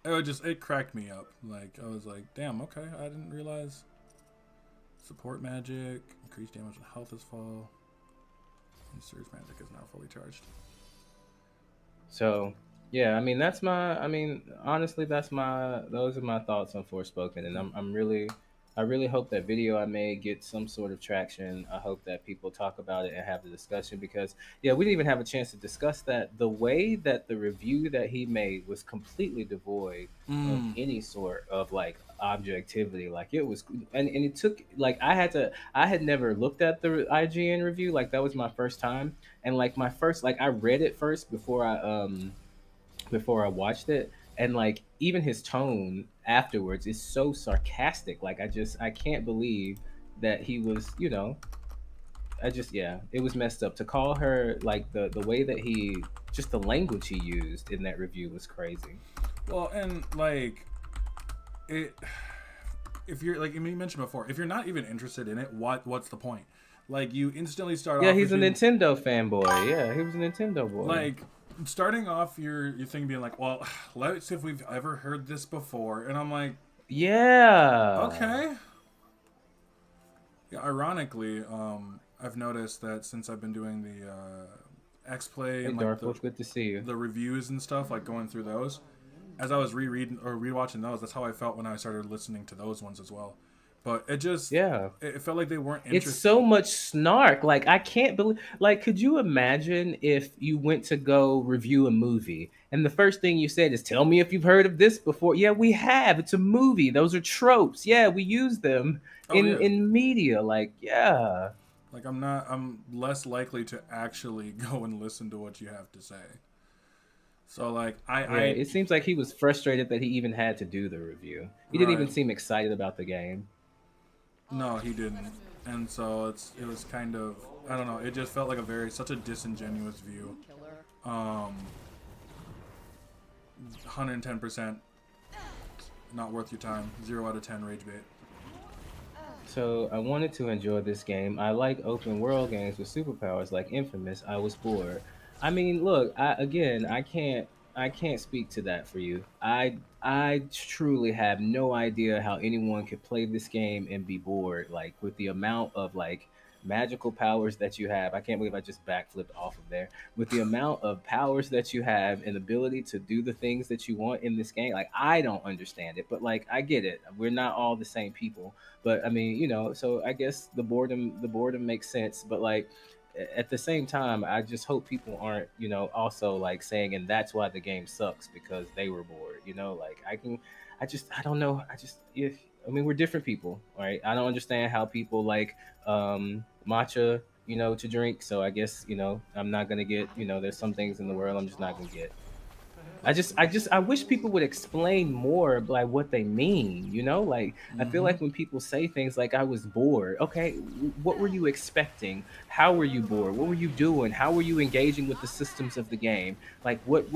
It cracked me up. Like I was like, damn, okay, I didn't realize. Support magic, increased damage when health is full. And surge magic is now fully charged. So yeah, I mean that's my. I mean honestly, those are my thoughts on Forspoken, and I really hope that video I made gets some sort of traction. I hope that people talk about it and have the discussion because yeah, we didn't even have a chance to discuss that. The way that the review that he made was completely devoid of any sort of like objectivity. Like it was, and it took like I had never looked at the IGN review. Like that was my first time, and like my first like I read it first before I watched it, and like even his tone afterwards is so sarcastic. Like I can't believe that he was, I just yeah, it was messed up to call her like the way that he just the language he used in that review was crazy. Well, and like it, if you're like you mentioned before, if you're not even interested in it, what's the point? Like you instantly start Yeah, off. he's a with being, Nintendo fanboy. Yeah, he was a Nintendo boy. like starting off your thing being like, well, let's see if we've ever heard this before, and I'm like, yeah. okay. Yeah, ironically, I've noticed that since I've been doing the X Play Hey and like Darkwolf, good to see you. the reviews and stuff, like going through those, as I was rereading or rewatching those, that's how I felt when I started listening to those ones as well. But it just, Yeah. it felt like they weren't interested. It's so much snark. Like I can't believe. Like, could you imagine if you went to go review a movie and the first thing you said is, "Tell me if you've heard of this before." Yeah, we have. It's a movie. Those are tropes. Yeah, we use them Oh, in yeah. in media. Like, yeah. Like I'm less likely to actually go and listen to what you have to say. So like Yeah, it seems like he was frustrated that he even had to do the review. He didn't even Right. seem excited about the game. No, he didn't. And so it was kind of, I don't know, it just felt like such a disingenuous view. Killer. 110% not worth your time. 0 out of 10 rage bait. So I wanted to enjoy this game. I like open world games with superpowers like Infamous. I was bored. I mean, look, I can't speak to that for you. I truly have no idea how anyone could play this game and be bored. Like with the amount of like magical powers that you have. I can't believe I just backflipped off of there. With the amount of powers that you have and ability to do the things that you want in this game, like I don't understand it, but like I get it. We're not all the same people. But I mean, so I guess the boredom makes sense. But like at the same time, I just hope people aren't, also like saying, and that's why the game sucks because they were bored. Like I don't know. If I mean, we're different people, right? I don't understand how people like matcha, to drink. So I guess, I'm not gonna get, there's some things in the world I'm just not gonna get. I wish people would explain more like what they mean, you know? Like I feel Mm-hmm. like when people say things like I was bored, okay, what were you expecting? How were you bored? What were you doing? How were you engaging with the systems of the game? Like what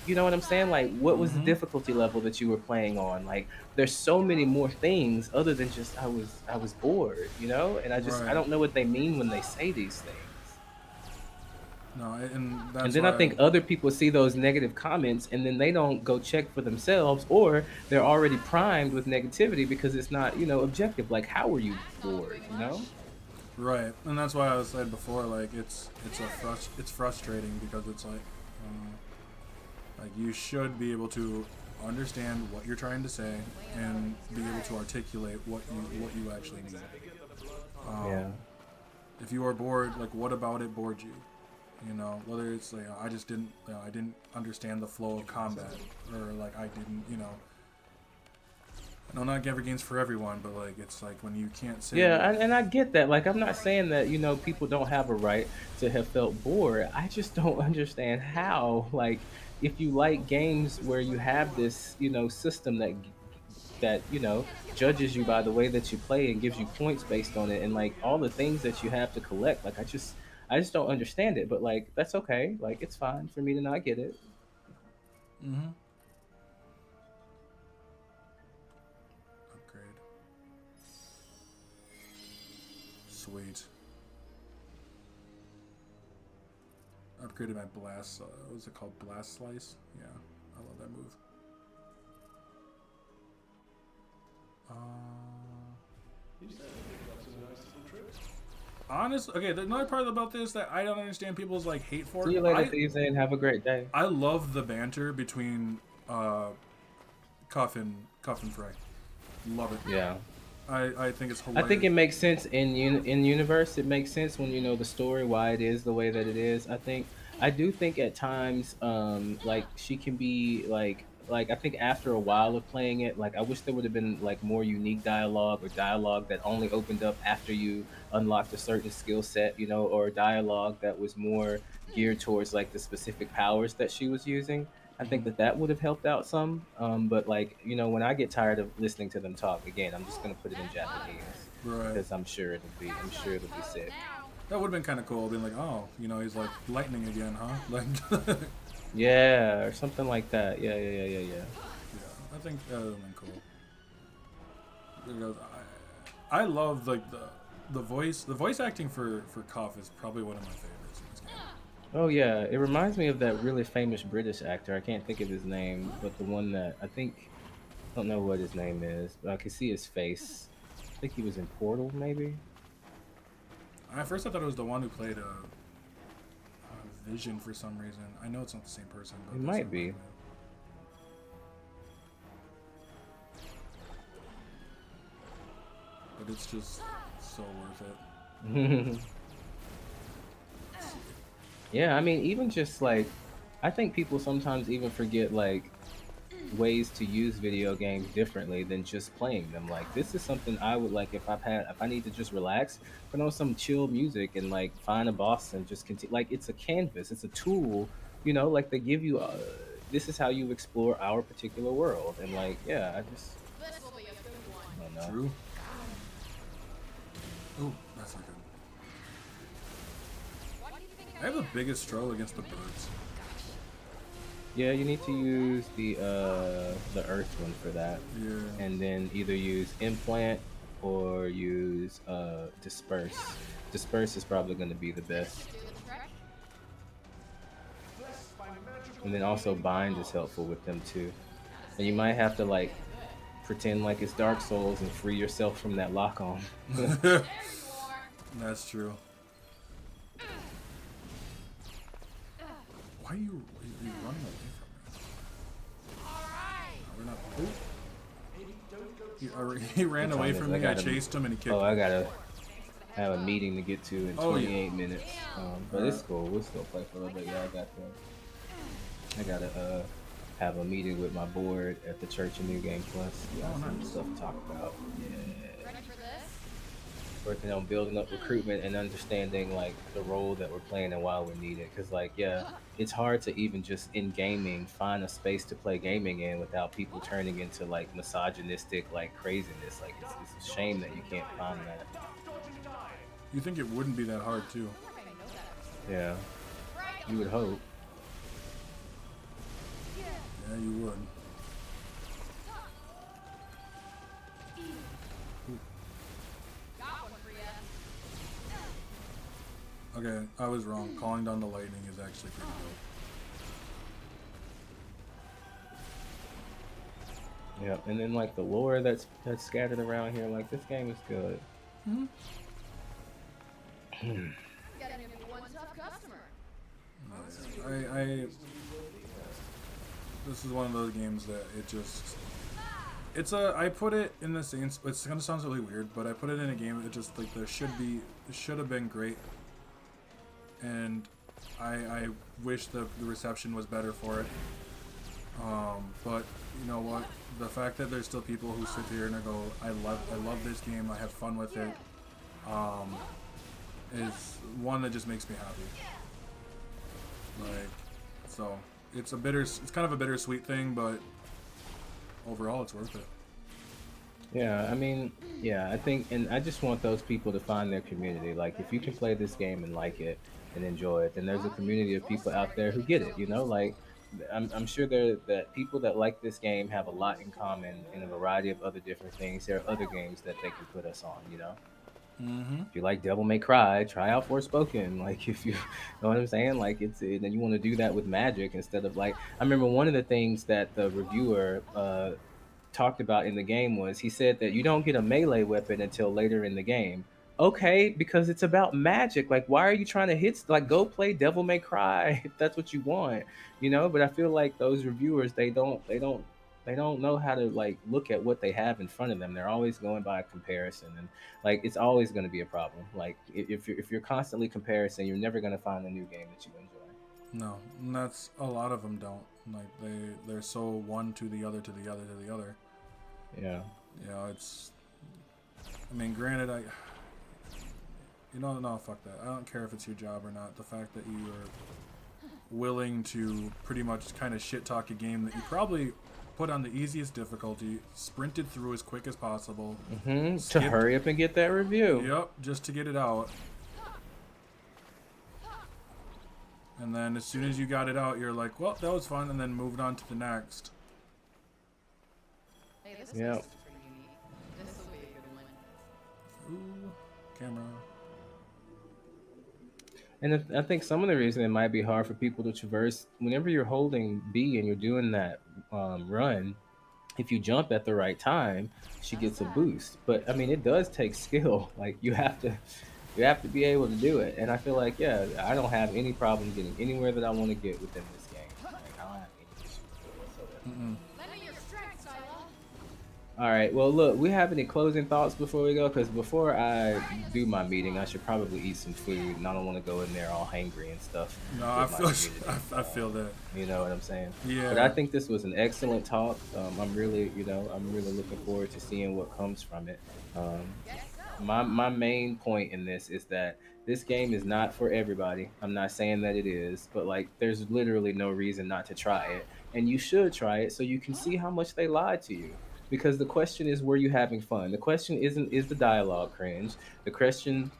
you know what I'm saying? Like what was the Mm-hmm. difficulty level that you were playing on? Like there's so many more things other than just I was bored, you know? And I Right. don't know what they mean when they say these things. No, and And that's then I why. think other people see those negative comments and then they don't go check for themselves, or they're already primed with negativity because it's not, you know, objective. Like, how are you That's all bored, doing you much. know? Right, and that's why I was said before. Like it's frustrating because it's like you should be able to understand what you're trying to say and be able to articulate what you actually need. Yeah. If you are bored, like what about it bored you? You know, whether it's like I just didn't, I didn't understand the flow of combat, or like I didn't, I know not every game's for everyone, but like it's like when you can't say Yeah, what. and I get that. Like, I'm not saying that, you know, people don't have a right to have felt bored. I just don't understand how. Like, if you like games where you have this, you know, system that, you know, judges you by the way that you play and gives you points based on it and like all the things that you have to collect, like I just don't understand it. But like, that's okay. Like, it's fine for me to not get it. Mm-hmm. Upgrade. Sweet. Upgraded my blast. What was it called? Blast slice. Yeah, I love that move. Uh, You said you got some nice little tricks. honest. Okay, the another part about this that I don't understand people's like hate See for. you later, Thieves, and have a great day. I love the banter between Cuff and Frey. Love it. Yeah. I think it's I think hilarious. it makes sense in universe. It makes sense when you know the story, why it is the way that it is. I do think at times, like she can be like I think after a while of playing it, like I wish there would have been like more unique dialogue or dialogue that only opened up after you unlocked a certain skill set, you know, or dialogue that was more geared towards like the specific powers that she was using. I think that that would have helped out some. But like you know, when I get tired of listening to them talk again, I'm just gonna put it in Japanese Right. because I'm sure it'll be sick. That would have been kind of cool, being like, oh, he's like lightning again, huh? Like, yeah, Yeah, or something like that. Yeah. I think that would have been cool. Because I love like the voice acting for Koff is probably one of my favorites in this game. Oh yeah, it reminds me of that really famous British actor. I can't think of his name, but the one that I don't know what his name is, but I can see his face. I think he was in Portal, maybe. At first, I thought it was the one who played Vision for some reason. I know it's not the same person, but It that's might what be. but it's just so worth it. Yeah, I mean, even just like, I think people sometimes even forget like ways to use video games differently than just playing them. Like, this is something I would like if I need to just relax, put on some chill music and like find a boss and just continue. Like, it's a canvas, it's a tool, you know. Like they give you, this is how you explore our particular world, and like, yeah, This will be a good one. I don't know. True. Oh, that's not good. What do you think I have the biggest struggle against the birds. Yeah, you need to use the earth one for that, Yeah. and then either use implant or use disperse. Disperse is probably going to be the best, do the trick? Blessed by magical and then also bind is helpful with them too. And you might have to like pretend like it's Dark Souls and free yourself from that lock on. There you are. That's true. Why are you running away from me? All right. We're not. He ran What away time is from it? me. I chased him and he kicked Oh, me. I gotta have a meeting to get to in Oh, yeah. 28 minutes. But it's cool. We'll still play for a little bit. Yeah, I gotta have a meeting with my board at the church in New Game Plus. We got some nice. stuff to talk about. Yeah. Ready for this? working on building up recruitment and understanding like the role that we're playing and why we need it. Because like, yeah, it's hard to even just in gaming find a space to play gaming in without people turning into like misogynistic like craziness. Like it's a shame that you can't find that. You think it wouldn't be that hard too? Yeah, you would hope. Yeah, you would. Got one for ya. Okay, I was wrong. Calling down the lightning is actually pretty dope. Yeah, and then like the lore that's scattered around here, like this game is good. Got an one tough customer. I this is one of those games that it just I put it in the same, it's gonna sound really weird, but I put it in a game that just like it should have been great, and I wish the reception was better for it. But you know what, the fact that there's still people who sit here and they go, I love this game, I have fun with it, is one that just makes me happy. Like, so it's kind of a bittersweet thing, but overall it's worth it. Yeah, I mean, yeah, I think, and I just want those people to find their community. Like, if you can play this game and like it and enjoy it, then there's a community of people out there who get it. You know, like I'm sure that people that like this game have a lot in common in a variety of other different things. There are other games that they can put us on. You know. If you like Devil May Cry, try out Forspoken. Like, if you know what I'm saying, like then you want to do that with magic instead of like. I remember one of the things that the reviewer talked about in the game was he said that you don't get a melee weapon until later in the game. Okay, because it's about magic. Like, why are you trying to hit? Like, go play Devil May Cry if that's what you want, you know. But I feel like those reviewers they don't know how to like look at what they have in front of them. They're always going by a comparison, and like it's always going to be a problem. Like if you're constantly comparing, you're never going to find a new game that you enjoy. No, and that's a lot of them don't. Like they're so one to the other to the other to the other. Yeah. You know, it's. I mean, granted, no, fuck that. I don't care if it's your job or not. The fact that you are willing to pretty much kind of shit talk a game that you probably put on the easiest difficulty, sprinted through as quick as possible, to hurry up and get that review. Yep, just to get it out. And then as soon as you got it out, you're like, well, that was fun, and then moved on to the next. Hey, this Yep. is pretty unique. This will be a good one. Ooh, camera. And I think some of the reason it might be hard for people to traverse whenever you're holding B and you're doing that run. If you jump at the right time, she gets a boost. But I mean, it does take skill. Like you have to be able to do it. And I feel like I don't have any problem getting anywhere that I want to get within this game. Like I don't have any issues whatsoever. Lend me your strength, Sila. All right. Well, look, we have any closing thoughts before we go? Because before I do my meeting, I should probably eat some food, and I don't want to go in there all hangry and stuff. No, I feel that. You know what I'm saying? Yeah. But I think this was an excellent talk. I'm really looking forward to seeing what comes from it. My main point in this is that this game is not for everybody. I'm not saying that it is, but like, there's literally no reason not to try it, and you should try it so you can see how much they lied to you. Because the question is, were you having fun? The question isn't, is the dialogue cringe? The question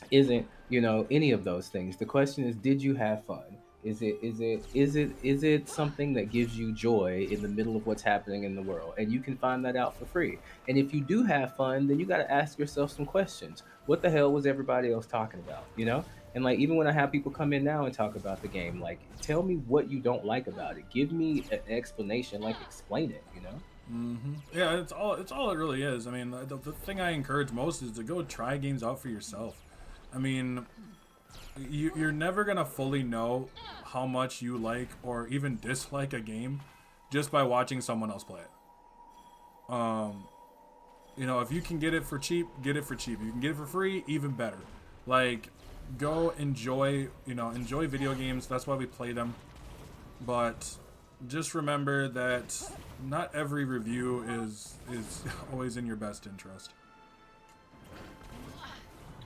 isn't, any of those things. The question is, did you have fun? Is it something that gives you joy in the middle of what's happening in the world? And you can find that out for free. And if you do have fun, then you got to ask yourself some questions. What the hell was everybody else talking about? And like, even when I have people come in now and talk about the game, like, tell me what you don't like about it. Give me an explanation. Like, explain it. Yeah, it's all it really is. I mean, the thing I encourage most is to go try games out for yourself. I mean, you're never gonna fully know how much you like or even dislike a game just by watching someone else play it. If you can get it for cheap, get it for cheap. You can get it for free, even better. Like, go enjoy video games. That's why we play them. But just remember that not every review is always in your best interest.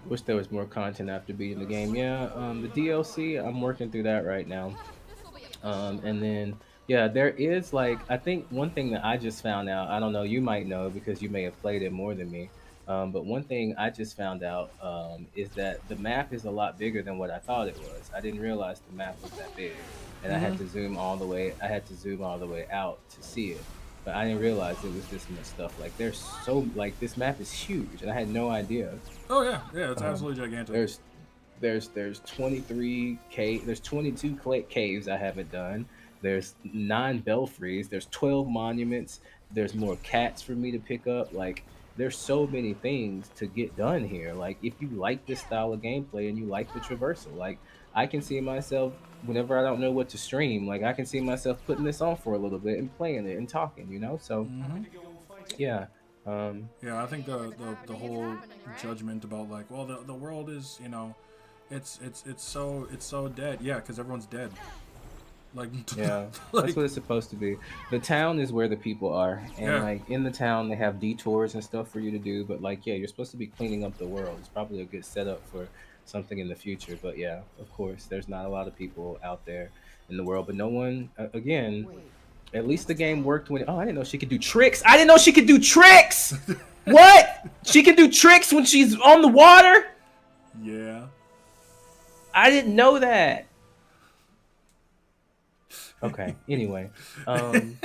Wish there was more content after beating the game. Yeah, the DLC, I'm working through that right now. And then yeah, there is like I think one thing that I just found out. I don't know, you might know because you may have played it more than me. But one thing I just found out is that the map is a lot bigger than what I thought it was. I didn't realize the map was that big, and I had to zoom all the way. I had to zoom all the way out to see it. But I didn't realize it was this much stuff. Like there's so like this map is huge, and I had no idea. Oh yeah, yeah, it's Um, absolutely gigantic. there's 23 cave there's 22 caves I haven't done. There's 9 belfries. There's 12 monuments. There's more cats for me to pick up. Like there's so many things to get done here. Like if you like this style of gameplay and you like the traversal, like I can see myself whenever I don't know what to stream. Like I can see myself putting this on for a little bit and playing it and talking. You know, so yeah. Yeah, I think the whole judgment about like, well, the world is, you know, it's so dead. Yeah, because everyone's dead. Like, Yeah, like that's what it's supposed to be. The town is where the people are, and yeah, like in the town, they have detours and stuff for you to do. But like, yeah, you're supposed to be cleaning up the world. It's probably a good setup for something in the future. But yeah, of course, there's not a lot of people out there in the world. But no one, again, at least the game worked when. Oh, I didn't know she could do tricks. I didn't know she could do tricks. What? She can do tricks when she's on the water. yeah. I didn't know that. Okay. Anyway, I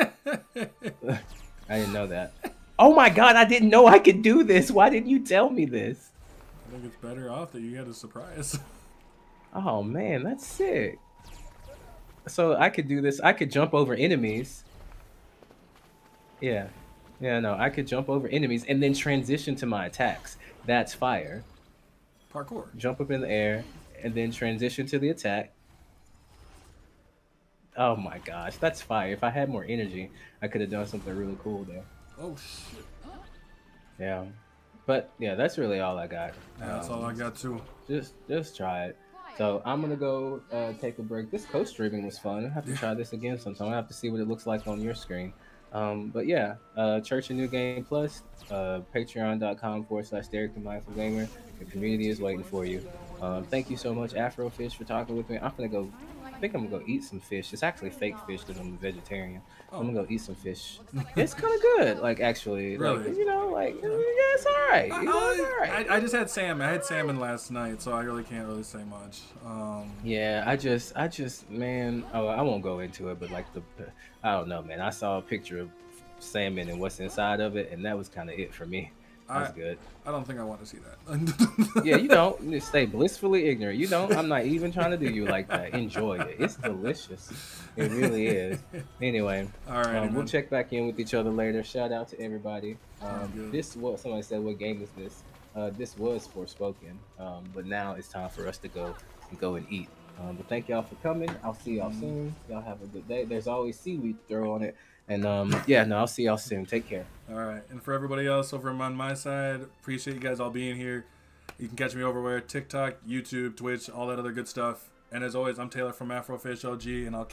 didn't know that. Oh my god, I didn't know I could do this. Why didn't you tell me this? I think it's better off that you got a surprise. Oh man, that's sick. So I could do this. I could jump over enemies. Yeah. Yeah, no, I could jump over enemies and then transition to my attacks. That's fire. Parkour. Jump up in the air and then transition to the attack. Oh my gosh, that's fire. If I had more energy, I could have done something really cool there. Oh shit. Yeah. But yeah, that's really all I got. Yeah, that's all I got too. Just try it. So I'm gonna go take a break. This co-streaming was fun. I have to try this again sometime. I have to see what it looks like on your screen. But yeah, Church and New Game Plus, patreon.com/Derek the Mindful Gamer. The community is waiting for you. Thank you so much, Afro Fish, for talking with me. I'm gonna go. I think I'm gonna go eat some fish. It's actually fake fish because I'm a vegetarian. I'm gonna go eat some fish. It's kind of good, like actually. Really? Like, you know, like yeah, it's all right. You know, it's all right. I just had salmon. I had salmon last night, so I really can't really say much. Yeah, I just, man. Oh, I won't go into it, but like I don't know, man. I saw a picture of salmon and what's inside of it, and that was kind of it for me. That's good. I don't think I want to see that. Yeah, you don't. You just stay blissfully ignorant. You don't. I'm not even trying to do you like that. Enjoy it. It's delicious. It really is. Anyway, All right, we'll check back in with each other later. Shout out to everybody. good. This was somebody said, "What game is this?" This was Forspoken, but now it's time for us to go and eat. But thank y'all for coming. I'll see y'all soon. Y'all have a good day. There's always seaweed to throw on it. And yeah, no, I'll see y'all soon. Take care. All right, and for everybody else over on my side, appreciate you guys all being here. You can catch me over where TikTok, YouTube, Twitch, all that other good stuff. And as always, I'm Taylor from Afro Fish OG, and I'll